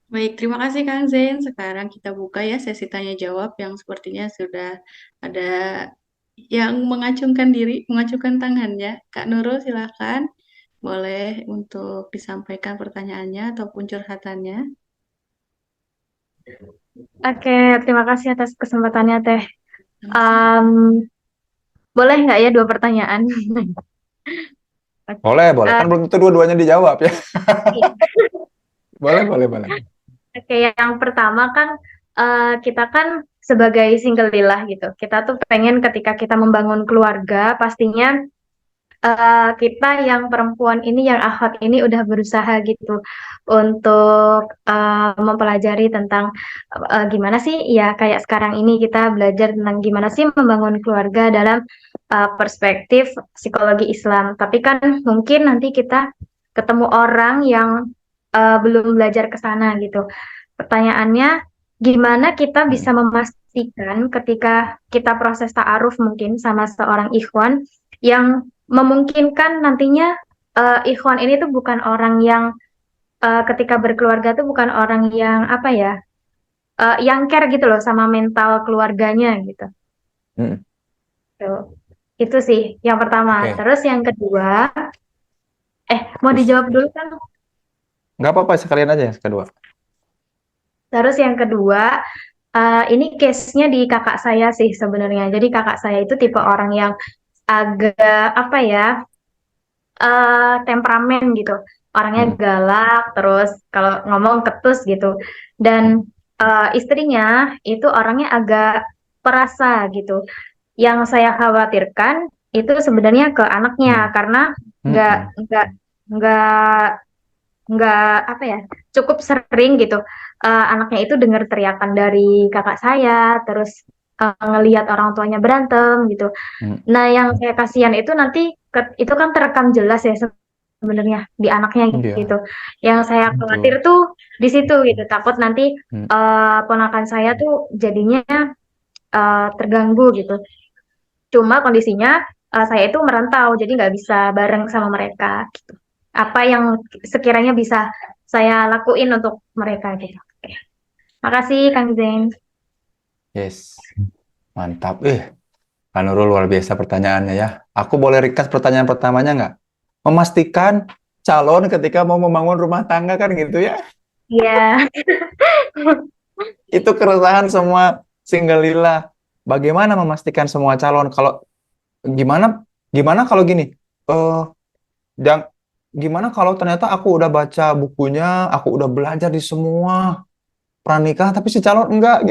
Baik, terima kasih Kang Zain. Sekarang kita buka ya sesi tanya jawab yang sepertinya sudah ada yang mengacungkan diri, mengacungkan tangannya. Kak Nurul silakan. Boleh untuk disampaikan pertanyaannya ataupun curhatannya. Oke, terima kasih atas kesempatannya, Teh. Em, Boleh nggak ya 2 pertanyaan? Oke. Boleh. Kan belum tentu dua-duanya dijawab ya. Iya. Boleh. Oke, yang pertama kan kita kan sebagai single lillah gitu. Kita tuh pengen ketika kita membangun keluarga, pastinya kita yang perempuan ini, yang akhwat ini udah berusaha gitu untuk mempelajari tentang gimana sih ya kayak sekarang ini kita belajar tentang gimana sih membangun keluarga dalam perspektif psikologi Islam. Tapi kan mungkin nanti kita ketemu orang yang belum belajar ke sana gitu. Pertanyaannya, gimana kita bisa memastikan ketika kita proses ta'aruf mungkin sama seorang ikhwan yang memungkinkan nantinya ikhwan ini tuh bukan orang yang ketika berkeluarga tuh bukan orang yang apa ya, yang care gitu loh sama mental keluarganya gitu. Hmm. Tuh. Itu sih yang pertama. Oke. Terus yang kedua, mau dijawab dulu kan? Nggak apa-apa, sekalian aja yang kedua. Terus yang kedua, ini case-nya di kakak saya sih sebenarnya. Jadi kakak saya itu tipe orang yang agak apa ya, temperamen gitu. Orangnya galak, terus kalau ngomong ketus gitu. Dan istrinya itu orangnya agak perasa gitu. Yang saya khawatirkan itu sebenarnya ke anaknya karena nggak nggak nggak nggak apa ya, cukup sering gitu anaknya itu dengar teriakan dari kakak saya, terus ngelihat orang tuanya berantem gitu. Nah, yang saya kasihan itu nanti itu kan terekam jelas ya sebenarnya di anaknya gitu. Yang saya khawatir tuh di situ gitu, takut nanti ponakan saya tuh jadinya terganggu gitu. Cuma kondisinya saya itu merantau, jadi nggak bisa bareng sama mereka gitu. Apa yang sekiranya bisa saya lakuin untuk mereka gitu. Oke. Makasih Kang Zain. Yes, mantap. Kak Nurul luar biasa pertanyaannya ya. Aku boleh ringkas pertanyaan pertamanya nggak? Memastikan calon ketika mau membangun rumah tangga kan gitu ya. Iya. Itu keresahan semua single lillah. Bagaimana memastikan semua calon gimana kalau gini? Gimana kalau ternyata aku udah baca bukunya, aku udah belajar di semua pranikah, tapi si calon enggak.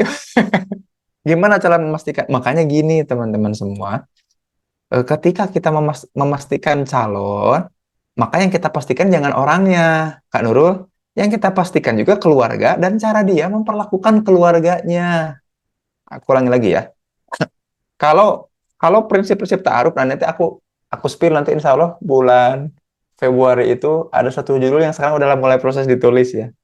Gimana cara memastikan? Makanya gini teman-teman semua, ketika kita memastikan calon, maka yang kita pastikan jangan orangnya, Kak Nurul, Yang kita pastikan juga keluarga dan cara dia memperlakukan keluarganya. Aku ulangi lagi ya. Kalau kalau prinsip-prinsip ta'aruf, nah nanti aku spill nanti insya Allah bulan Februari itu ada satu judul yang sekarang udah mulai proses ditulis ya.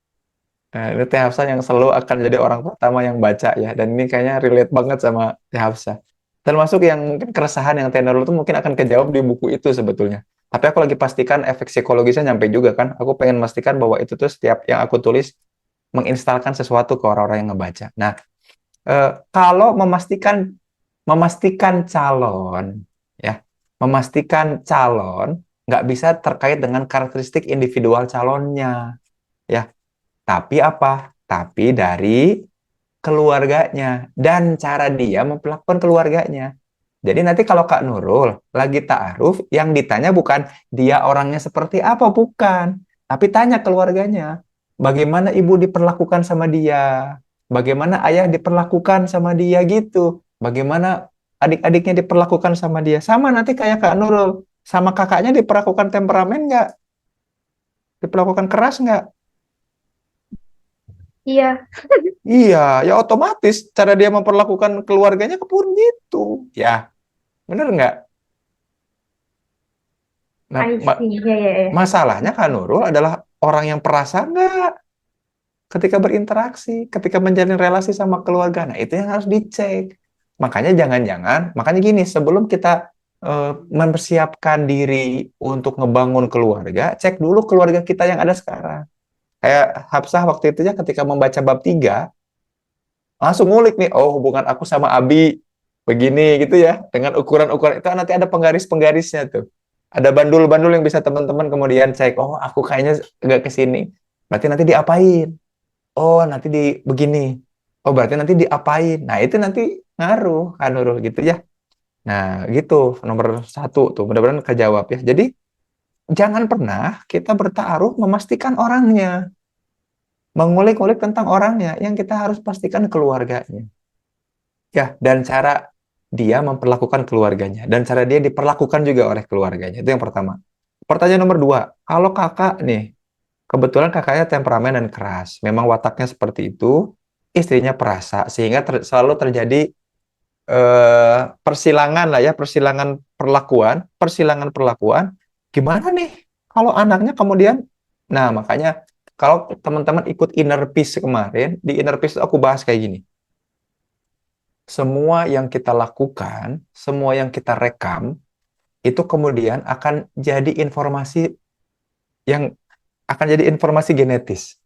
Nah, ini Teh Hafsah yang selalu akan jadi orang pertama yang baca ya. Dan ini kayaknya relate banget sama Teh Hafsah. Termasuk yang mungkin keresahan yang Teh Nurul itu mungkin akan kejawab di buku itu sebetulnya. Tapi aku lagi pastikan efek psikologisnya nyampe juga kan. Aku pengen memastikan bahwa itu tuh setiap yang aku tulis menginstalkan sesuatu ke orang-orang yang ngebaca. Nah, kalau memastikan calon, ya, memastikan calon nggak bisa terkait dengan karakteristik individual calonnya, ya. Tapi apa? Tapi dari keluarganya dan cara dia memperlakukan keluarganya. Jadi nanti kalau Kak Nurul lagi ta'aruf, yang ditanya bukan dia orangnya seperti apa, bukan. Tapi tanya keluarganya. Bagaimana ibu diperlakukan sama dia? Bagaimana ayah diperlakukan sama dia gitu? Bagaimana adik-adiknya diperlakukan sama dia? Sama nanti kayak Kak Nurul. Sama kakaknya diperlakukan temperamen nggak? Diperlakukan keras nggak? Iya, Iya, ya otomatis cara dia memperlakukan keluarganya pun gitu. Ya, bener nggak? Nah, I see. Iya, iya, iya. masalahnya Kak Nurul adalah orang yang perasa nggak ketika berinteraksi, ketika menjalin relasi sama keluarga. Nah, itu yang harus dicek. Makanya makanya gini, sebelum kita mempersiapkan diri untuk ngebangun keluarga, cek dulu keluarga kita yang ada sekarang. Kayak Hafsah waktu itu ya ketika membaca bab 3 langsung ngulik nih, oh hubungan aku sama Abi begini gitu ya, dengan ukuran-ukuran itu nanti ada penggaris-penggarisnya tuh. Ada bandul-bandul yang bisa teman-teman kemudian cek, oh aku kayaknya agak ke sini. Berarti nanti diapain? Oh nanti di begini. Oh berarti nanti diapain? Nah itu nanti ngaruh kan Nurul gitu ya. Nah gitu nomor satu tuh mudah-mudahan kejawab ya. Jadi jangan pernah kita bertaruh memastikan orangnya, mengulik-ulik tentang orangnya, yang kita harus pastikan keluarganya. Ya, dan cara dia memperlakukan keluarganya. Dan cara dia diperlakukan juga oleh keluarganya. Itu yang pertama. Pertanyaan nomor dua. Kalau kakak nih, kebetulan kakaknya temperamen dan keras. Memang wataknya seperti itu. Istrinya perasa. Sehingga selalu terjadi persilangan lah ya. Persilangan perlakuan. Gimana nih kalau anaknya kemudian. Nah, makanya kalau teman-teman ikut Inner Peace kemarin, di Inner Peace aku bahas kayak gini. Semua yang kita lakukan, semua yang kita rekam, itu kemudian yang akan jadi informasi genetis.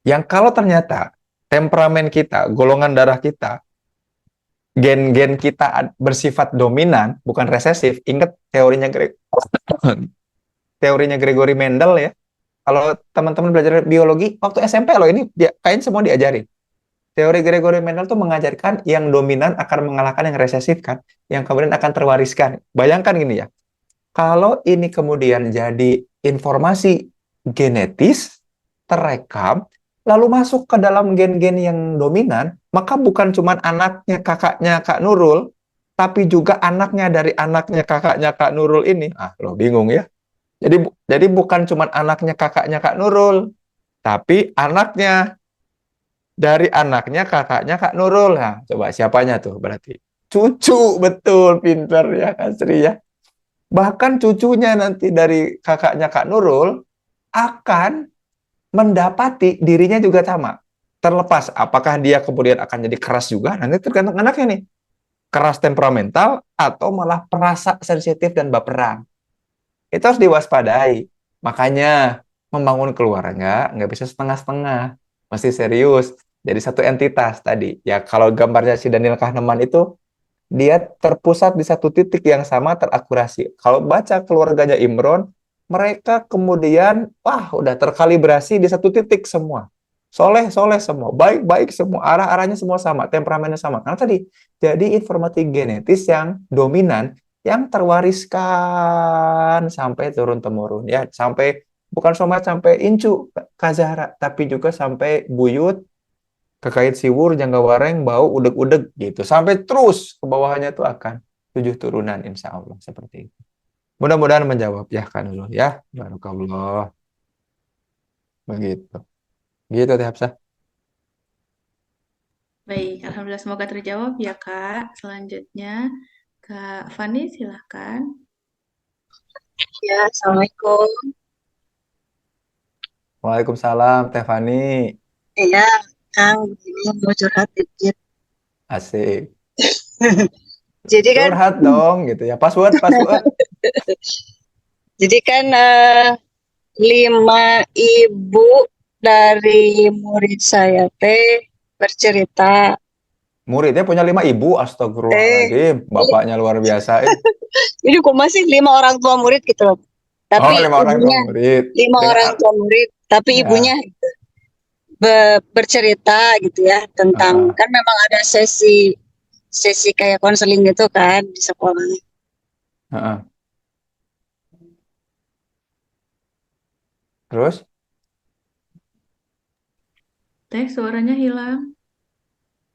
Yang kalau ternyata temperamen kita, golongan darah kita, gen-gen kita bersifat dominan, bukan resesif. Ingat teorinya Gregory Mendel ya. Kalau teman-teman belajar biologi, waktu SMP loh ini kayaknya semua diajarin. Teori Gregory Mendel tuh mengajarkan yang dominan akan mengalahkan yang resesif kan, yang kemudian akan terwariskan. Bayangkan gini ya, kalau ini kemudian jadi informasi genetis, terekam, lalu masuk ke dalam gen-gen yang dominan, maka bukan cuma anaknya kakaknya Kak Nurul, tapi juga anaknya dari anaknya kakaknya Kak Nurul ini. Ah, lo bingung ya. Jadi bukan cuma anaknya kakaknya Kak Nurul, tapi anaknya dari anaknya kakaknya Kak Nurul. Nah, coba siapanya tuh berarti? Cucu, betul, pinter ya Kak Sri ya. Bahkan cucunya nanti dari kakaknya Kak Nurul akan mendapati dirinya juga sama. Terlepas apakah dia kemudian akan jadi keras juga, nanti tergantung anaknya nih. Keras temperamental atau malah perasa sensitif dan baperan. Itu harus diwaspadai. Makanya membangun keluarga nggak bisa setengah-setengah. Mesti serius. Jadi satu entitas tadi. Ya kalau gambarnya si Daniel Kahneman itu, dia terpusat di satu titik yang sama terakurasi. Kalau baca keluarganya Imron, mereka kemudian, wah udah terkalibrasi di satu titik semua. Soleh-soleh semua, baik-baik semua, arah-arahnya semua sama, temperamennya sama. Karena tadi, jadi informasi genetis yang dominan, yang terwariskan sampai turun-temurun. Ya, bukan cuma sampai incu, Kak Zahra, tapi juga sampai buyut, kekait siwur, jangga wareng, bau, udeg-udeg gitu. Sampai terus ke bawahnya itu akan 7 turunan insya Allah seperti itu. Mudah-mudahan menjawab ya kan dulu ya. Barakallah. Begitu. Gitu Teh Hafsah. Baik, alhamdulillah semoga terjawab ya Kak. Selanjutnya Kak Fani silahkan. Ya, Assalamualaikum. Waalaikumsalam Teh Fani. Iya, Kang, ini mau curhat dikit. Asik. Jadi kan, Curhat dong gitu ya. Password. jadi kan 5 ibu dari murid saya teh bercerita. Muridnya punya 5 ibu. Eh, Astagfirullahaladzim. Bapaknya luar biasa. ini kok masih 5 orang tua murid gitu loh. Oh, Tapi 5 orang tua ibunya murid. lima Dengan orang tua murid, tapi ibunya ya. bercerita gitu ya tentang Heeh, kan memang ada sesi kayak konseling gitu kan di sekolah. heeh. Terus, Teh, suaranya hilang.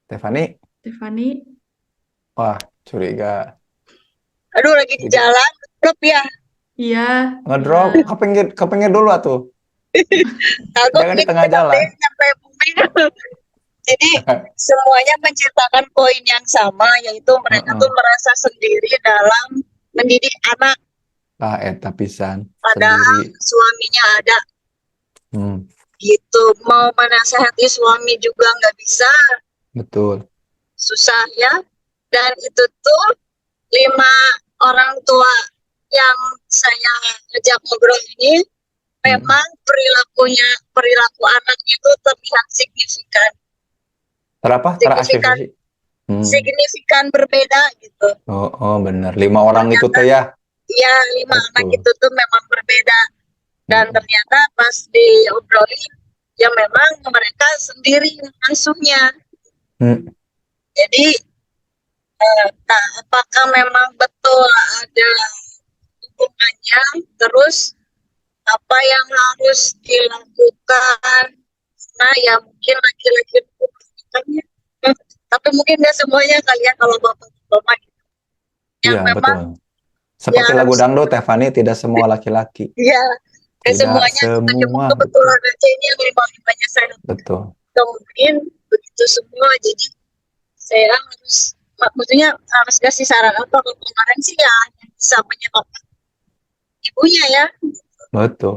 Stefani, Tiffany, wah, curiga. Aduh, lagi di Curiga. jalan, klub ya. iya, Ngedrop, hilang. kepinggir dulu atuh. Kagok Jangan di ini tengah sampai jalan. sampai bumi. Jadi semuanya menciptakan poin yang sama, yaitu mereka tuh Heeh. merasa sendiri dalam mendidik anak, Ah, eta pisan padahal sendiri. suaminya ada Hmm, gitu. Mau menasehati suami juga nggak bisa, betul. susah ya. Dan itu tuh 5 orang tua yang saya ajak ngobrol ini Hmm. memang perilaku anaknya itu terlihat signifikan signifikan Terafiliasi. Hmm. signifikan berbeda gitu. Oh, benar. 5 orang itu Ternyata teh ya. ya 5 anak Betul. itu tuh memang berbeda, dan Hmm. ternyata pas diobrolin ya memang mereka sendiri mengasuhnya. Hmm. Jadi nah, apakah memang betul ada hubungannya, terus apa yang harus dilakukan? Nah ya mungkin laki-laki itu melakukannya. Tapi mungkin nggak semuanya kali ya, kalau bapak-bapak yang Iya, memang betul. ya Seperti lagu harus, dangdut, Tefani, tidak semua laki-laki. ya kayak Tidak semuanya cuma semua. kebetulan aja ini yang 5-5-nya saya Betul. temuin begitu semua. Jadi saya harus, maksudnya harus kasih saran apa ke kemarin sih ya yang bisa menyebabkan ibunya ya, Betul.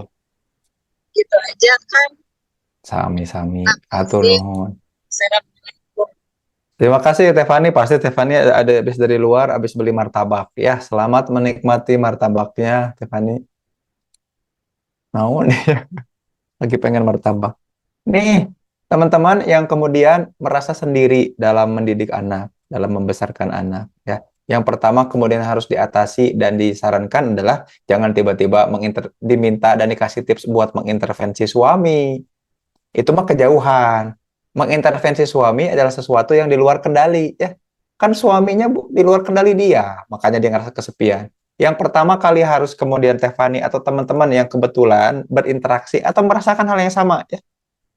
gitu aja kan. Sami-sami. Nah, Atur pasti nuhun. saya Terima kasih Tefani. Pasti Tefani ada habis dari luar, habis beli martabak. Ya, selamat menikmati martabaknya, Tefani. Mau nih, lagi pengen martabak. Nih, teman-teman yang kemudian merasa sendiri dalam mendidik anak, dalam membesarkan anak, ya. Yang pertama kemudian harus diatasi dan disarankan adalah jangan tiba-tiba diminta dan dikasih tips buat mengintervensi suami. Itu mah kejauhan. Mengintervensi suami adalah sesuatu yang di luar kendali, ya. Kan suaminya di luar kendali dia, makanya dia ngerasa kesepian. Yang pertama kali harus kemudian Tefani atau teman-teman yang kebetulan berinteraksi atau merasakan hal yang sama, ya,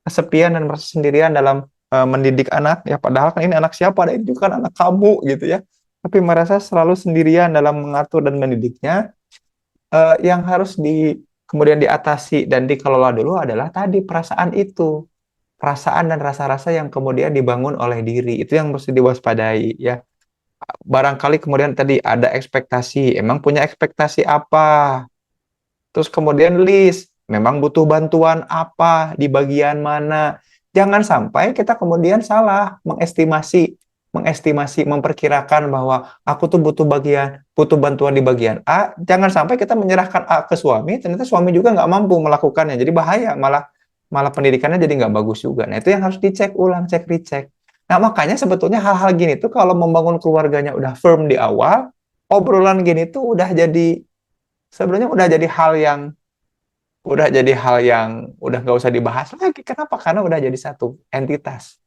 kesepian dan merasa sendirian dalam mendidik anak, ya, padahal kan ini anak siapa, dan itu kan anak kamu gitu ya, tapi merasa selalu sendirian dalam mengatur dan mendidiknya. Yang harus kemudian diatasi dan dikelola dulu adalah tadi perasaan itu, perasaan dan rasa-rasa yang kemudian dibangun oleh diri, itu yang mesti diwaspadai, ya. Barangkali kemudian tadi ada ekspektasi, emang punya ekspektasi apa, terus kemudian list, memang butuh bantuan apa, di bagian mana. Jangan sampai kita kemudian salah mengestimasi, memperkirakan bahwa aku tuh butuh bantuan di bagian A. Jangan sampai kita menyerahkan A ke suami, ternyata suami juga nggak mampu melakukannya. Jadi bahaya, malah malah pendidikannya jadi nggak bagus juga. Nah, itu yang harus dicek ulang, cek recheck. Nah, makanya sebetulnya hal-hal gini tuh kalau membangun keluarganya udah firm di awal, obrolan gini tuh sebenarnya udah jadi hal yang udah nggak usah dibahas lagi. Kenapa? Karena udah jadi satu entitas.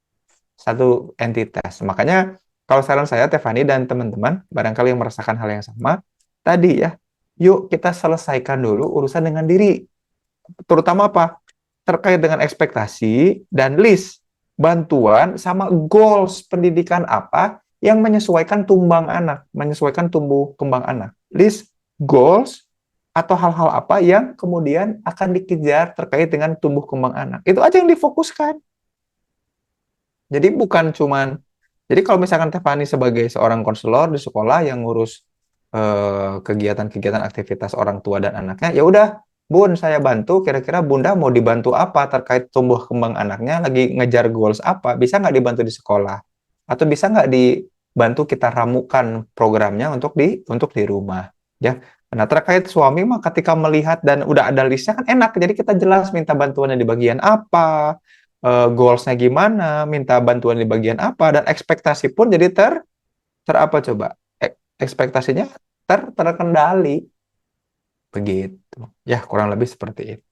Makanya kalau saran saya, Tefani dan teman-teman, barangkali yang merasakan hal yang sama, tadi ya, yuk kita selesaikan dulu urusan dengan diri. Terutama apa? Terkait dengan ekspektasi dan list bantuan sama goals pendidikan apa yang menyesuaikan tumbuh kembang anak. List, goals, atau hal-hal apa yang kemudian akan dikejar terkait dengan tumbuh kembang anak. Itu aja yang difokuskan. Jadi bukan cuman, jadi kalau misalkan Tefani sebagai seorang konselor di sekolah yang ngurus kegiatan-kegiatan aktivitas orang tua dan anaknya, ya udah, Bun, saya bantu. Kira-kira Bunda mau dibantu apa terkait tumbuh kembang anaknya? Lagi ngejar goals apa? Bisa nggak dibantu di sekolah? Atau bisa nggak dibantu kita ramukan programnya untuk di rumah? Ya. Nah, terkait suami mah ketika melihat dan udah ada listnya kan enak. Jadi kita jelas minta bantuannya di bagian apa, goalsnya gimana, minta bantuan di bagian apa, dan ekspektasi pun jadi ter apa coba? Ekspektasinya terkendali. Begitu. Ya, kurang lebih seperti itu.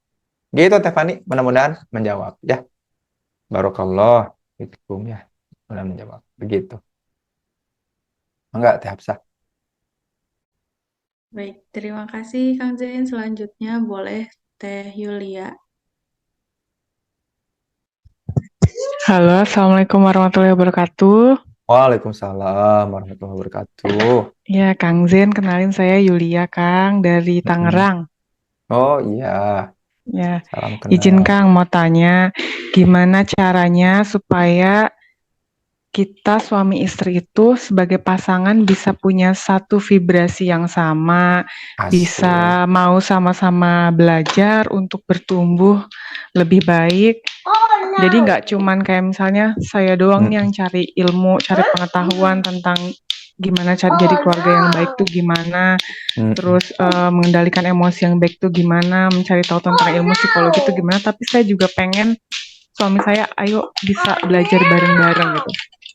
Gitu, Tefani. Mudah-mudahan menjawab. Ya, Barakallah. Fikum ya. Mudah menjawab. Begitu. Enggak, Teh Hafsah. Baik, terima kasih Kang Zain. Selanjutnya boleh Teh Yulia. Halo, Assalamualaikum warahmatullahi wabarakatuh. Waalaikumsalam warahmatullahi wabarakatuh. Ya, Kang Zen, kenalin saya Yulia, Kang, dari Tangerang. Oh iya, Ya, salam izin kenal. Kang mau tanya, gimana caranya supaya kita suami istri itu sebagai pasangan bisa punya satu vibrasi yang sama, Asik. bisa mau sama-sama belajar untuk bertumbuh lebih baik. Jadi nggak cuman kayak misalnya saya doang nih yang cari ilmu, cari pengetahuan tentang gimana cara jadi keluarga yang baik tuh gimana, terus mengendalikan emosi yang baik tuh gimana, mencari tahu tentang ilmu psikologi tuh gimana, tapi saya juga pengen suami saya ayo bisa belajar bareng-bareng gitu.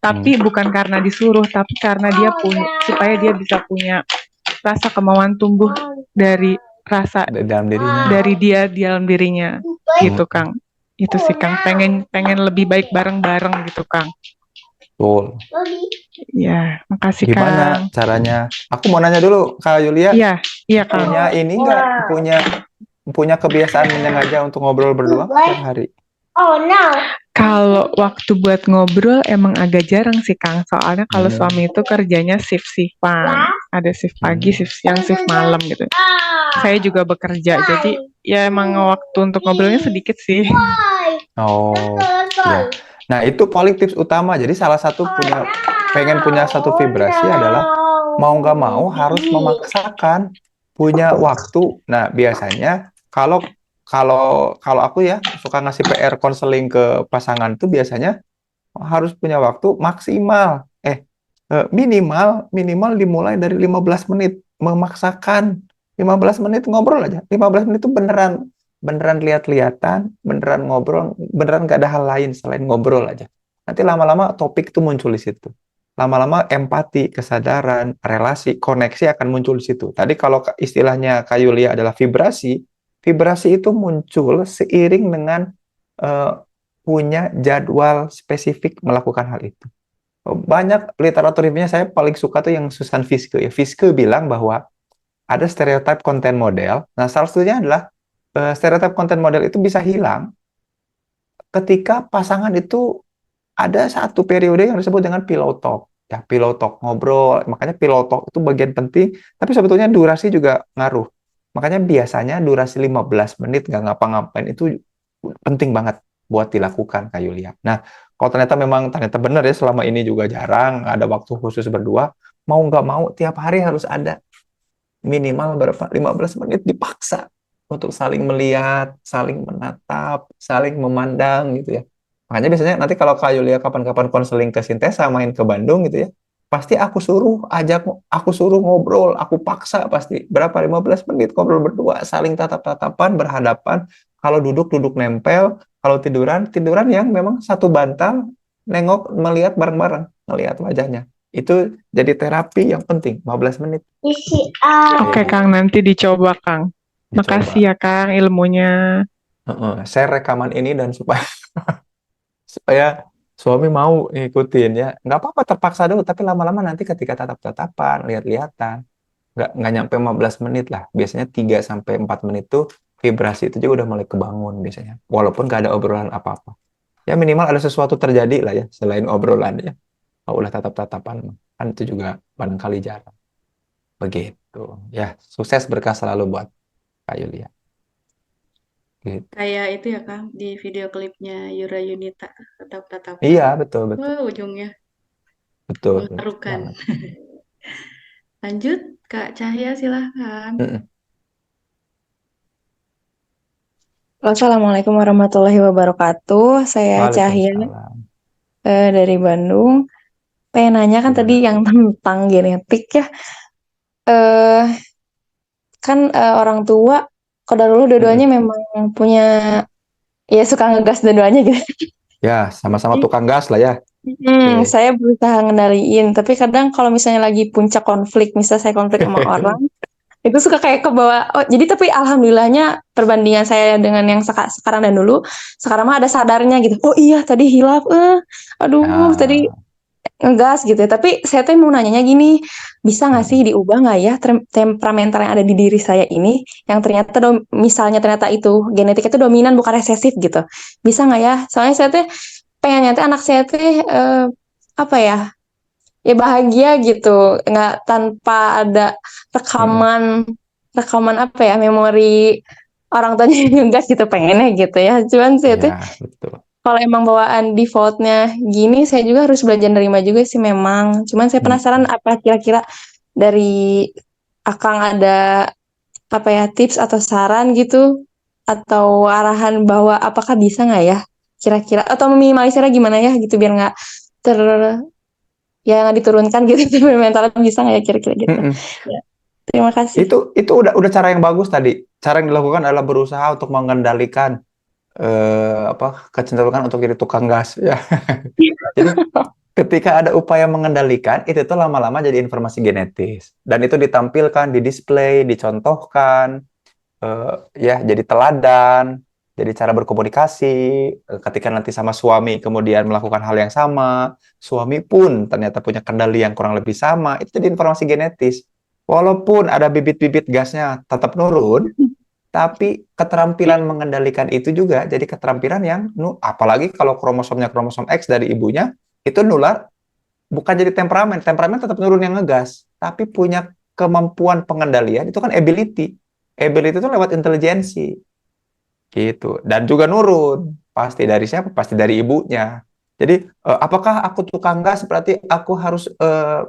Tapi bukan karena disuruh, tapi karena dia punya, supaya dia bisa punya rasa kemauan tumbuh dari rasa Di dalam dirinya. dari dia di dalam dirinya gitu Kang. Itu sih Kang, pengen lebih baik bareng-bareng gitu Kang. Betul. Ya, makasih Gimana Kang. caranya? Aku mau nanya dulu, Kak Yulia. Iya Kang. Punya ini nggak? Punya kebiasaan menyengaja untuk ngobrol berdua setiap hari? Kalau waktu buat ngobrol emang agak jarang sih Kang, soalnya kalau suami itu kerjanya shift-shiftan, ada shift pagi, shift siang, shift malam gitu. Saya juga bekerja, jadi ya emang waktu untuk ngobrolnya sedikit sih. Oh, ya. Nah, itu paling tips utama. Jadi salah satu pengen punya satu vibrasi adalah mau nggak mau harus memaksakan punya waktu. Nah, biasanya kalau aku ya suka ngasih PR konseling ke pasangan tuh biasanya harus punya waktu maksimal minimal dimulai dari 15 menit, memaksakan 15 menit ngobrol aja. 15 menit itu beneran lihat-lihatan, beneran ngobrol, beneran gak ada hal lain selain ngobrol aja. Nanti lama-lama topik itu muncul di situ. Lama-lama empati, kesadaran, relasi, koneksi akan muncul di situ. Tadi kalau istilahnya Kak Yulia adalah vibrasi itu muncul seiring dengan punya jadwal spesifik melakukan hal itu. Banyak literatur ilmiah saya paling suka tuh yang Susan Fiske ya. Fiske bilang bahwa ada stereotip konten model. Nah, salah satunya adalah stereotip konten model itu bisa hilang ketika pasangan itu ada satu periode yang disebut dengan pillow talk. Ya, pillow talk, ngobrol. Makanya pillow talk itu bagian penting, tapi sebetulnya durasi juga ngaruh. Makanya biasanya durasi 15 menit nggak ngapa-ngapain itu penting banget buat dilakukan, Kak Yulia. Nah, kalau ternyata benar ya selama ini juga jarang ada waktu khusus berdua, mau nggak mau tiap hari harus ada minimal berapa 15 menit dipaksa untuk saling melihat, saling menatap, saling memandang gitu ya. Makanya biasanya nanti kalau Kak Yulia kapan-kapan konseling ke Sintesa main ke Bandung gitu ya, pasti aku suruh ngobrol, aku paksa pasti berapa 15 menit ngobrol berdua, saling tatap-tatapan, berhadapan, kalau duduk nempel, kalau tiduran yang memang satu bantal, nengok melihat bareng-bareng, melihat wajahnya. Itu jadi terapi yang penting, 15 menit. Oke Kang, nanti dicoba Kang. Makasih ya Kang ilmunya. Share rekaman ini dan supaya suami mau ngikutin ya. Nggak apa-apa terpaksa dulu, tapi lama-lama nanti ketika tatap-tatapan, lihat-lihatan, nggak nyampe 15 menit lah. Biasanya 3-4 menit tuh vibrasi itu juga udah mulai kebangun biasanya. Walaupun nggak ada obrolan apa-apa. Ya minimal ada sesuatu terjadi lah ya, selain obrolan ya. Kalau udah tatap-tatapan, kan itu juga barangkali jarang. Begitu. Ya, sukses berkah selalu buat Kak Yulia. Gitu. Kayak itu ya Kang, di video klipnya Yura Yunita, tatap-tatapan. Iya, betul, betul. Wah, ujungnya Betul, betul mengharukan. banget. Lanjut, Kak Cahya silahkan. Mm-mm. Assalamualaikum warahmatullahi wabarakatuh. Saya Cahya Waalaikumsalam. dari Bandung. Pengen nanya kan tadi Gimana? yang tentang genetik ya. Eh kan orang tua kalau dulu dua-duanya Mm-mm. memang punya ya suka ngegas dua-duanya gitu. Ya, sama-sama Jadi, tukang gas lah ya. Oke. saya berusaha ngendaliin, tapi kadang kalau misalnya lagi puncak konflik, misalnya saya konflik sama orang, itu suka kayak ke bawah. Oh, jadi tapi alhamdulillahnya perbandingan saya dengan yang sekarang dan dulu, sekarang mah ada sadarnya gitu. Oh iya, tadi hilaf, aduh, tadi Nah, ngegas gitu ya. Tapi saya tuh mau nanyanya gini, bisa nggak sih mm-mm. diubah nggak ya temperamental yang ada di diri saya ini, yang ternyata misalnya ternyata itu genetiknya itu dominan bukan resesif gitu. Bisa nggak ya? Soalnya saya tuh pengennya tuh anak saya tuh apa ya? Ya bahagia gitu, nggak tanpa ada Mm-mm. rekaman rekaman apa ya, memori orang tuanya yang ngegas gitu, pengennya gitu ya. Cuman saya tuh Ya, betul. kalau emang bawaan defaultnya gini, saya juga harus belajar nerima juga sih memang. Cuman saya penasaran Mm-mm. apa kira-kira dari Akang ada apa ya, tips atau saran gitu, atau arahan bahwa apakah bisa nggak ya kira-kira, atau meminimalisirnya gimana ya gitu biar nggak ter ya nggak diturunkan gitu mentalnya, bisa nggak ya kira-kira gitu. Mm-mm. Ya, terima kasih. Itu udah cara yang bagus tadi. Cara yang dilakukan adalah berusaha untuk mengendalikan kecenderungan untuk jadi tukang gas ya. Jadi ketika ada upaya mengendalikan, itu tuh lama-lama jadi informasi genetis dan itu ditampilkan, didisplay, dicontohkan, ya jadi teladan, jadi cara berkomunikasi. Ketika nanti sama suami kemudian melakukan hal yang sama, suami pun ternyata punya kendali yang kurang lebih sama, itu jadi informasi genetis. Walaupun ada bibit-bibit gasnya tetap nurun, tapi keterampilan mengendalikan itu juga jadi keterampilan yang apalagi kalau kromosomnya kromosom X dari ibunya, itu nular bukan jadi temperamen. Temperamen tetap nurun yang ngegas, tapi punya kemampuan pengendalian itu kan ability. Ability itu lewat intelijensi gitu. Dan juga nurun. Pasti dari siapa? Pasti dari ibunya. Jadi apakah aku tukang gas berarti aku harus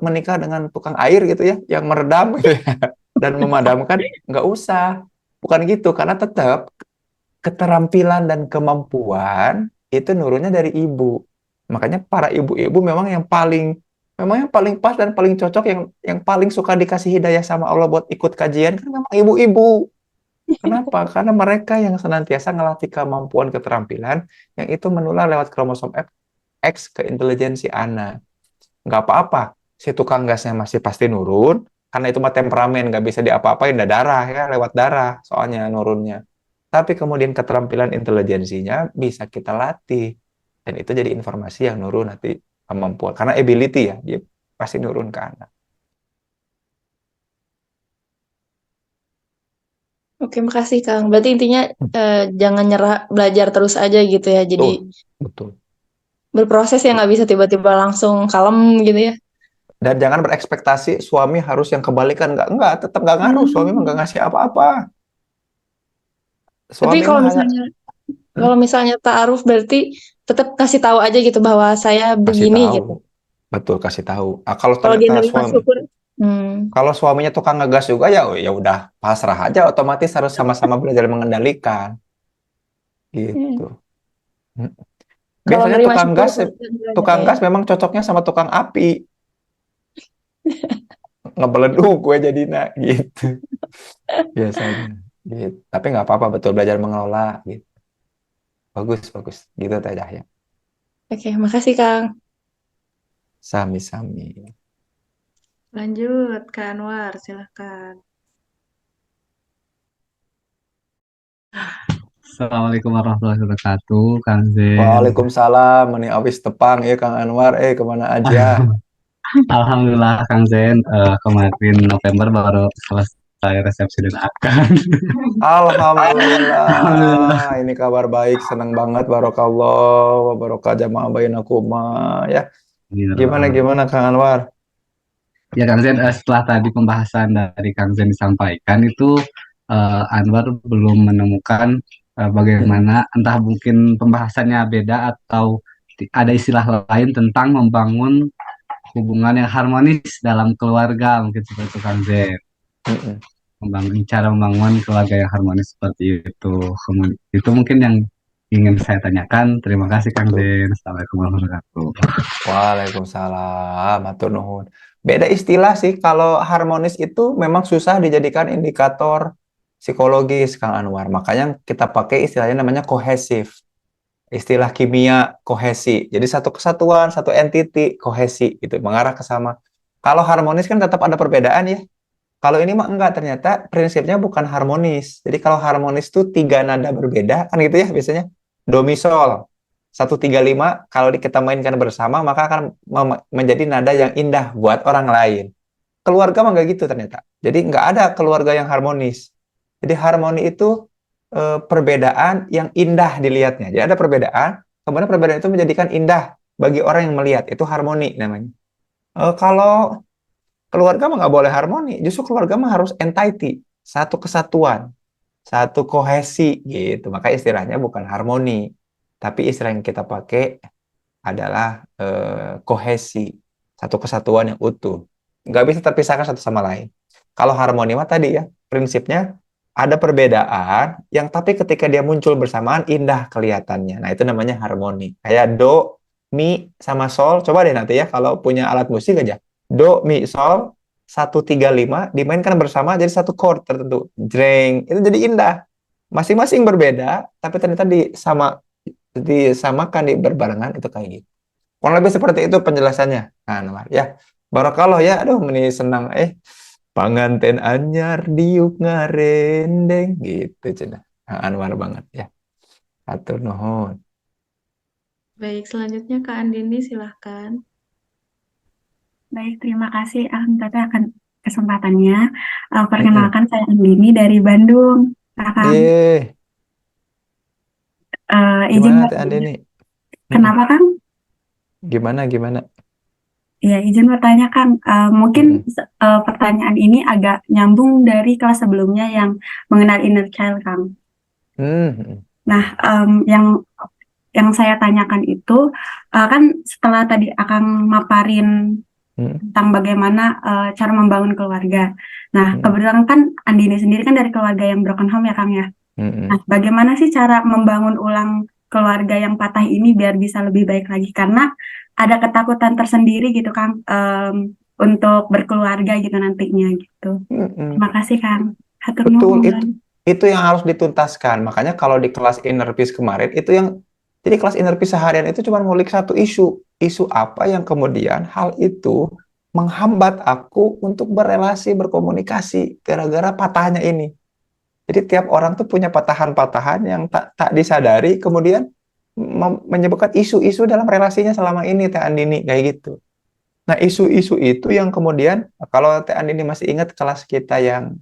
menikah dengan tukang air gitu ya, yang meredam gitu ya, dan memadamkan? Nggak usah. Bukan gitu, karena tetap keterampilan dan kemampuan itu nurunnya dari ibu. Makanya para ibu-ibu memang yang paling pas dan paling cocok, yang paling suka dikasih hidayah sama Allah buat ikut kajian kan memang ibu-ibu. Kenapa? Karena mereka yang senantiasa ngelatih kemampuan keterampilan yang itu menular lewat kromosom X ke intelijensi anak. Nggak apa-apa, si tukang gasnya masih pasti nurun, karena itu mah temperamen, nggak bisa diapa-apain, darah ya, lewat darah soalnya nurunnya. Tapi kemudian keterampilan intelijensinya bisa kita latih, dan itu jadi informasi yang nurun nanti kemampuan, karena ability ya, dia pasti nurun ke anak. Oke, makasih Kang. Berarti intinya jangan nyerah, belajar terus aja gitu ya. Jadi Betul, betul. berproses ya, nggak bisa tiba-tiba langsung kalem gitu ya. Dan jangan berekspektasi suami harus yang kebalikan, enggak, tetap nggak ngaruh, suami mah nggak ngasih apa-apa. Tapi Suami mah hanya kalau misalnya ta'aruf berarti tetap kasih tahu aja gitu bahwa saya kasih begini tahu. gitu. Betul, kasih tahu. Kalau Kalau dia ternyata nerima syukur. kalau suaminya tukang ngegas juga, ya ya udah pasrah aja, otomatis harus sama-sama belajar mengendalikan Hmm. gitu. Hmm. Kalau Biasanya nerima tukang syukur gas tukang ya. gas memang cocoknya sama tukang api, ngebeleduk gue jadinya gitu biasanya gitu. Tapi nggak apa-apa, betul, belajar mengelola gitu. Bagus, bagus gitu Teh Dahya. Oke, makasih Kang. Sami-sami. Lanjut, Kak Anwar, silahkan. Assalamualaikum warahmatullahi wabarakatuh, Kang Zen. Waalaikumsalam, ini awis tepang ya Kang Anwar, kemana aja? Alhamdulillah, Kang Zen. Kemarin November baru selesai resepsi dan akad. Alhamdulillah. Alhamdulillah, ini kabar baik, senang banget, barokallah, wa barokah jamaah bainakuma ya. Gimana Kang Anwar? Ya, Kang Zen, setelah tadi pembahasan dari Kang Zen disampaikan itu Anwar belum menemukan bagaimana, entah mungkin pembahasannya beda atau ada istilah lain tentang membangun hubungan yang harmonis dalam keluarga, mungkin seperti itu Kang Zen. Mm-mm. Cara membangun keluarga yang harmonis seperti itu. Itu mungkin yang ingin saya tanyakan. Terima kasih Kang Betul. Zen. Assalamualaikum warahmatullahi wabarakatuh. Waalaikumsalam, matur nuhun. Beda istilah sih, kalau harmonis itu memang susah dijadikan indikator psikologis, Kang Anwar. Makanya kita pakai istilahnya namanya kohesif. Istilah kimia kohesi. Jadi satu kesatuan, satu entity, kohesi itu mengarah ke sama. Kalau harmonis kan tetap ada perbedaan ya. Kalau ini mah enggak, ternyata prinsipnya bukan harmonis. Jadi kalau harmonis itu 3 nada berbeda, kan gitu ya biasanya. Do, mi, sol. 1, 3, 5, kalau kita mainkan bersama, maka akan menjadi nada yang indah buat orang lain. Keluarga mah enggak gitu ternyata. Jadi enggak ada keluarga yang harmonis. Jadi harmoni itu perbedaan yang indah dilihatnya. Jadi ada perbedaan, kemudian perbedaan itu menjadikan indah bagi orang yang melihat. Itu harmoni namanya. Kalau keluarga mah nggak boleh harmoni. Justru keluarga mah harus entity, satu kesatuan, satu kohesi gitu. Maka istilahnya bukan harmoni, tapi istilah yang kita pakai adalah kohesi, satu kesatuan yang utuh. Nggak bisa terpisahkan satu sama lain. Kalau harmoni mah tadi ya, prinsipnya ada perbedaan yang tapi ketika dia muncul bersamaan indah kelihatannya. Nah, itu namanya harmoni. Kayak do, mi, sama sol. Coba deh nanti ya kalau punya alat musik aja. Do, mi, sol, 1, 3, 5 dimainkan bersama jadi satu chord tertentu. Jreng, itu jadi indah. Masing-masing berbeda, tapi ternyata disamakan di berbarengan itu kayak gitu. Kurang lebih seperti itu penjelasannya. Nah, Anwar, ya. Barakallah ya. Aduh, ini senang. Panganten anyar diuk ngarendeng gitu cenah. Nah, Anwar banget ya. Atur nuhun. Baik, selanjutnya Kak Andini silahkan. Baik, terima kasih Tata akan kesempatannya. Mm-mm. Perkenalkan saya Andini dari Bandung. Kakak, Ye, izin gimana Teh bertanya. Andini? Mm-mm. Kenapa Kang? Gimana? Ya, izin bertanya Kang. Mungkin Mm-mm. pertanyaan ini agak nyambung dari kelas sebelumnya yang mengenal inner child Kang. Mm-mm. Nah, yang saya tanyakan itu kan setelah tadi Akang maparin Mm-mm. tentang bagaimana cara membangun keluarga. Nah, Mm-mm. kebetulan kan Andini sendiri kan dari keluarga yang broken home ya Kang ya. Mm-mm. Nah, bagaimana sih cara membangun ulang keluarga yang patah ini biar bisa lebih baik lagi? Karena ada ketakutan tersendiri gitu Kang, untuk berkeluarga gitu nantinya gitu. Mm-mm. Terima kasih Kang. Hatur Betul, nuhun. itu yang harus dituntaskan. Makanya kalau di kelas inner peace kemarin itu yang jadi kelas inner peace seharian itu cuma ngulik satu isu. Isu apa yang kemudian hal itu menghambat aku untuk berelasi, berkomunikasi gara-gara patahnya ini. Jadi tiap orang tuh punya patahan-patahan yang tak disadari kemudian menyebabkan isu-isu dalam relasinya selama ini Teh Andini kayak gitu. Nah, isu-isu itu yang kemudian kalau Teh Andini masih ingat kelas kita yang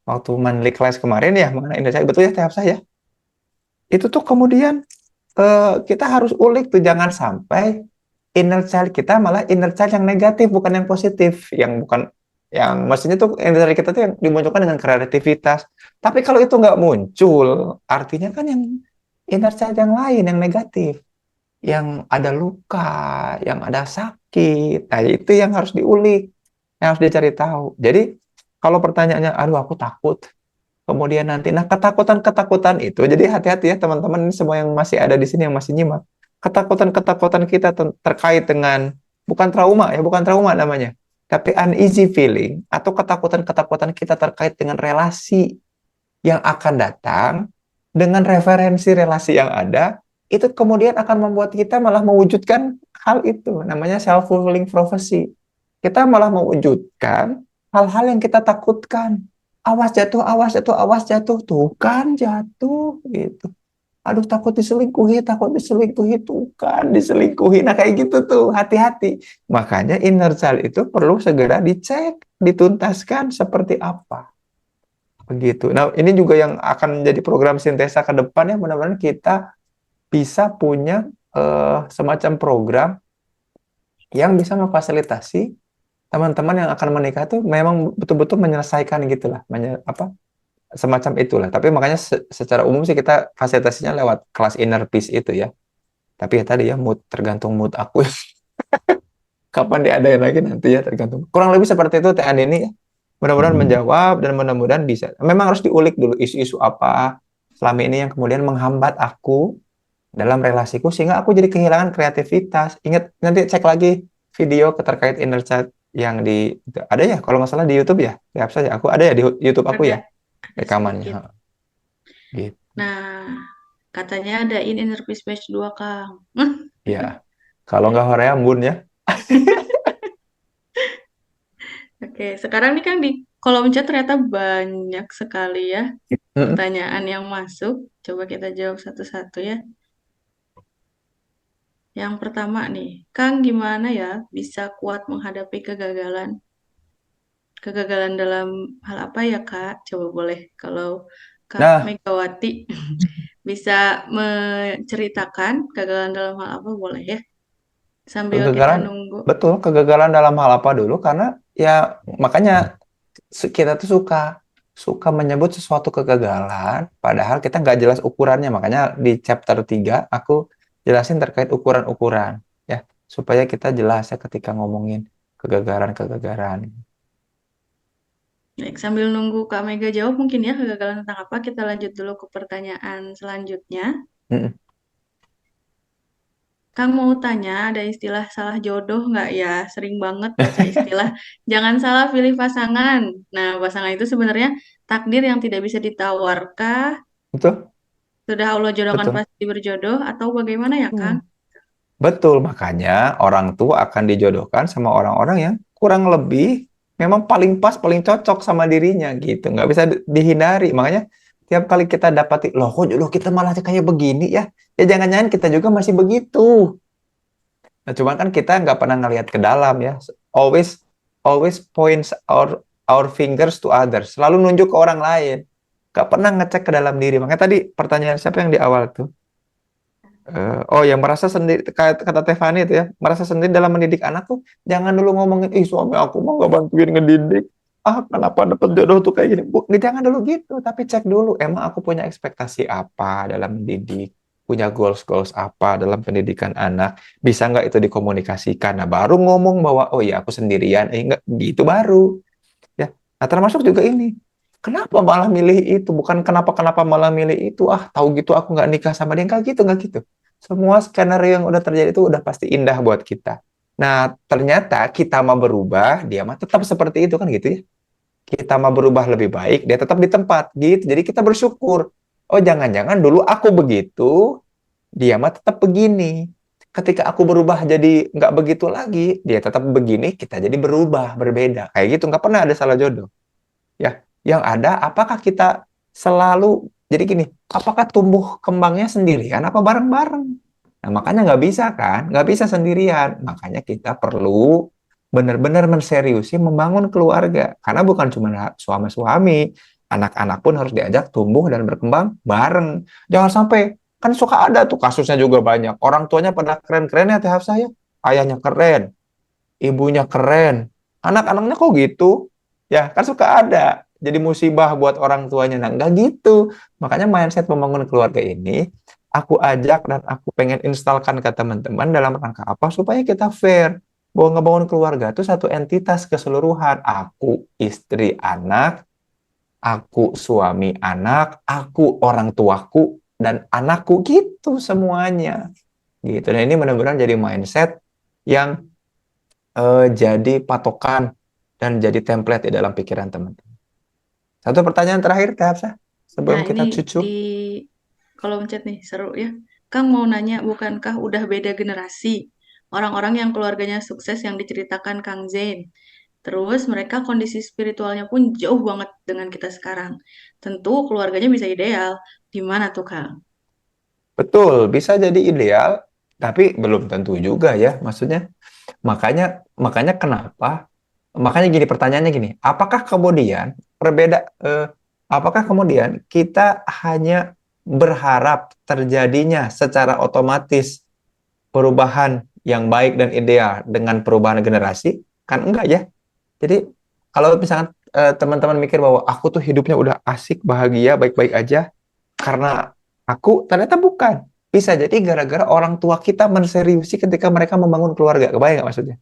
waktu monthly class kemarin ya mengenai Indonesia, betul ya Teh Hafsah ya? Itu tuh kemudian kita harus ulik tuh jangan sampai inner child kita malah inner child yang negatif bukan yang positif, yang bukan yang maksudnya tuh inner child kita tuh yang dimunculkan dengan kreativitas. Tapi kalau itu nggak muncul, artinya kan yang inner child yang lain yang negatif, yang ada luka, yang ada sakit. Nah, itu yang harus diulik, yang harus dicari tahu. Jadi kalau pertanyaannya, aduh aku takut, kemudian nanti, nah ketakutan-ketakutan itu, jadi hati-hati ya teman-teman ini semua yang masih ada di sini yang masih nyimak, ketakutan-ketakutan kita terkait dengan bukan trauma ya, bukan trauma namanya, tapi uneasy feeling atau ketakutan-ketakutan kita terkait dengan relasi yang akan datang dengan referensi relasi yang ada, itu kemudian akan membuat kita malah mewujudkan hal itu, namanya self-fulfilling prophecy. Kita malah mewujudkan hal-hal yang kita takutkan. Awas jatuh, awas jatuh, awas jatuh. Tuh kan jatuh gitu. Aduh takut diselingkuhi, tuh kan diselingkuhi. Nah kayak gitu tuh, hati-hati. Makanya inner child itu perlu segera dicek, dituntaskan seperti apa. Begitu. Nah, ini juga yang akan menjadi program Sintesa ke depan ya, mudah-mudahan kita bisa punya semacam program yang bisa memfasilitasi teman-teman yang akan menikah tuh memang betul-betul menyelesaikan gitulah, semacam itulah. Tapi makanya secara umum sih kita fasilitasinya lewat kelas inner peace itu ya. Tapi ya tadi ya tergantung mood aku. Kapan diadain lagi nanti ya tergantung. Kurang lebih seperti itu Teh Andini ya. Mudah-mudahan menjawab dan mudah-mudahan bisa. Memang harus diulik dulu isu-isu apa selama ini yang kemudian menghambat aku dalam relasiku sehingga aku jadi kehilangan kreativitas. Ingat nanti cek lagi video terkait inner child yang ada ya kalau nggak salah di YouTube ya. Lihat saja aku ada ya di YouTube aku ya Ada rekamannya. sedikit. Gitu. Nah, katanya ada Inner Peace Batch 2, Kang. Ya. Kalau nggak Horea Bun ya. Oke, sekarang nih Kang di kolom chat ternyata banyak sekali ya Mm-mm. pertanyaan yang masuk. Coba kita jawab satu-satu ya. Yang pertama nih, Kang gimana ya bisa kuat menghadapi kegagalan? Kegagalan dalam hal apa ya Kak? Coba boleh kalau Kak Nah, Megawati bisa menceritakan kegagalan dalam hal apa boleh ya? Sambil kita kegagalan nunggu. betul kegagalan dalam hal apa dulu karena ya makanya kita tuh suka menyebut sesuatu kegagalan padahal kita nggak jelas ukurannya. Makanya di chapter 3 aku jelasin terkait ukuran-ukuran ya supaya kita jelas ya ketika ngomongin kegagalan-kegagalan. Baik, sambil nunggu Kak Mega jawab mungkin ya kegagalan tentang apa, kita lanjut dulu ke pertanyaan selanjutnya. Mm-mm. Kang mau tanya, ada istilah salah jodoh nggak ya? Sering banget baca istilah jangan salah pilih pasangan. Nah, pasangan itu sebenarnya takdir yang tidak bisa ditawarkah? Betul, Sudah Allah jodohkan betul. pasti berjodoh atau bagaimana ya, Kang? Betul, makanya orang tua akan dijodohkan sama orang-orang yang kurang lebih memang paling pas, paling cocok sama dirinya gitu. Nggak bisa dihindari. Makanya tiap kali kita dapati, loh kok jodoh kita malah kayak begini ya? Ya jangan-jangan kita juga masih begitu. Nah, cuman kan kita nggak pernah ngelihat ke dalam ya. Always, always points our fingers to others. Selalu nunjuk ke orang lain. Nggak pernah ngecek ke dalam diri. Makanya tadi pertanyaan siapa yang di awal tuh? Yang merasa sendiri, kata Tefani itu ya, merasa sendiri dalam mendidik anak tuh, jangan dulu ngomongin, ih suami aku mau nggak bantuin ngedidik, kenapa dapet jodoh tuh kayak gini, jangan dulu gitu, tapi cek dulu, emang aku punya ekspektasi apa dalam mendidik, punya goals-goals apa dalam pendidikan anak, bisa nggak itu dikomunikasikan, nah baru ngomong bahwa, oh iya aku sendirian, nggak gitu baru, ya, nah termasuk juga ini, kenapa malah milih itu? Bukan kenapa malah milih itu. Tahu gitu aku nggak nikah sama dia. Nggak gitu. Semua skenario yang udah terjadi itu udah pasti indah buat kita. Nah, ternyata kita mau berubah, dia mah tetap seperti itu kan gitu ya. Kita mau berubah lebih baik, dia tetap di tempat gitu. Jadi kita bersyukur. Oh, jangan-jangan dulu aku begitu, dia mah tetap begini. Ketika aku berubah jadi nggak begitu lagi, dia tetap begini, kita jadi berubah, berbeda. Kayak gitu, nggak pernah ada salah jodoh. Ya, yang ada apakah kita selalu jadi gini, apakah tumbuh kembangnya sendirian apa bareng-bareng? Nah, makanya nggak bisa kan, nggak bisa sendirian. Makanya kita perlu benar-benar menseriusi membangun keluarga. Karena bukan cuma suami-suami, anak-anak pun harus diajak tumbuh dan berkembang bareng. Jangan sampai, kan suka ada tuh kasusnya juga banyak. Orang tuanya pada keren-keren ya, Teh Hafsah ya. Ayahnya keren, ibunya keren, anak-anaknya kok gitu? Ya, kan suka ada. Jadi musibah buat orang tuanya. Nah, enggak gitu. Makanya mindset membangun keluarga ini, aku ajak dan aku pengen instalkan ke teman-teman dalam rangka apa? Supaya kita fair. Bahwa ngebangun keluarga itu satu entitas keseluruhan. Aku, istri, anak, aku, suami, anak, aku, orang tuaku, dan anakku. Gitu semuanya. Gitu. Dan ini benar-benar jadi mindset yang jadi patokan dan jadi template di dalam pikiran teman-teman. Satu pertanyaan terakhir, Kak Hafsah, sebelum Nah, kita ini cucu. di kolom chat nih, seru ya. Kang mau nanya, bukankah udah beda generasi? Orang-orang yang keluarganya sukses yang diceritakan Kang Zain. Terus mereka kondisi spiritualnya pun jauh banget dengan kita sekarang. Tentu keluarganya bisa ideal. Gimana tuh, Kang? Betul, bisa jadi ideal, tapi belum tentu juga ya. Maksudnya, makanya kenapa? Makanya gini pertanyaannya gini, apakah kemudian kita hanya berharap terjadinya secara otomatis perubahan yang baik dan ideal dengan perubahan generasi? Kan enggak ya. Jadi kalau misalkan teman-teman mikir bahwa aku tuh hidupnya udah asik, bahagia, baik-baik aja karena aku, ternyata bukan. Bisa jadi gara-gara orang tua kita menseriusi ketika mereka membangun keluarga. Kebayang nggak maksudnya?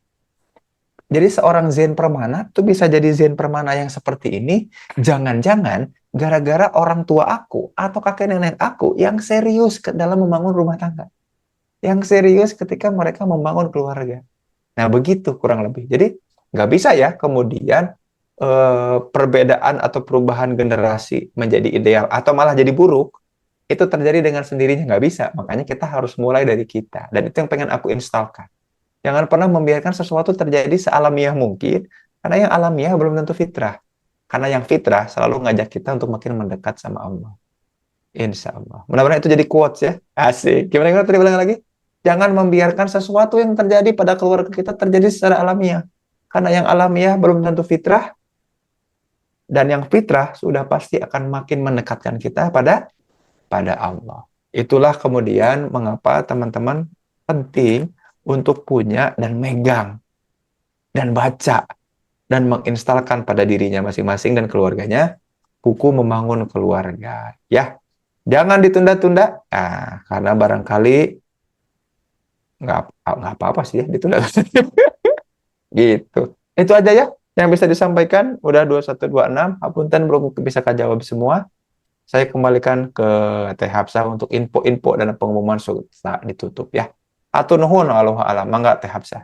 Jadi seorang Zen Permana tuh bisa jadi Zen Permana yang seperti ini, jangan-jangan gara-gara orang tua aku atau kakek nenek aku yang serius dalam membangun rumah tangga. Yang serius ketika mereka membangun keluarga. Nah, begitu kurang lebih. Jadi, nggak bisa ya kemudian perbedaan atau perubahan generasi menjadi ideal atau malah jadi buruk, itu terjadi dengan sendirinya. Nggak bisa. Makanya kita harus mulai dari kita. Dan itu yang pengen aku instalkan. Jangan pernah membiarkan sesuatu terjadi sealamiah mungkin, karena yang alamiah belum tentu fitrah. Karena yang fitrah selalu ngajak kita untuk makin mendekat sama Allah. Insya Allah. Mudah-mudahan itu jadi quotes ya. Asik. Gimana tadi bilang lagi? Jangan membiarkan sesuatu yang terjadi pada keluarga kita terjadi secara alamiah. Karena yang alamiah belum tentu fitrah, dan yang fitrah sudah pasti akan makin mendekatkan kita pada Allah. Itulah kemudian mengapa teman-teman penting untuk punya dan megang dan baca dan menginstalkan pada dirinya masing-masing dan keluarganya buku membangun keluarga. Ya, jangan ditunda-tunda. Nah, karena barangkali nggak apa-apa sih ya ditunda. Gitu. Itu aja ya yang bisa disampaikan. Udah 2126. Hapunten belum bisa kajawab semua. Saya kembalikan ke Teh Hapsah untuk info-info dan pengumuman sudah ditutup ya. Atur nuhun, Allahu a'lam. Mangga Teh Hapsah.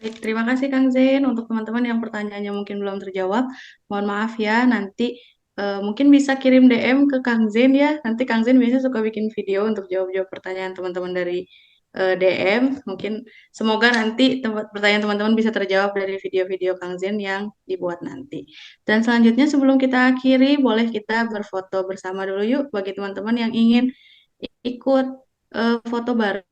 Baik, terima kasih Kang Zain. Untuk teman-teman yang pertanyaannya mungkin belum terjawab, mohon maaf ya, nanti mungkin bisa kirim DM ke Kang Zain ya. Nanti Kang Zain biasanya suka bikin video untuk jawab-jawab pertanyaan teman-teman dari DM. Mungkin semoga nanti pertanyaan teman-teman bisa terjawab dari video-video Kang Zain yang dibuat nanti. Dan selanjutnya sebelum kita akhiri, boleh kita berfoto bersama dulu yuk bagi teman-teman yang ingin ikut foto bareng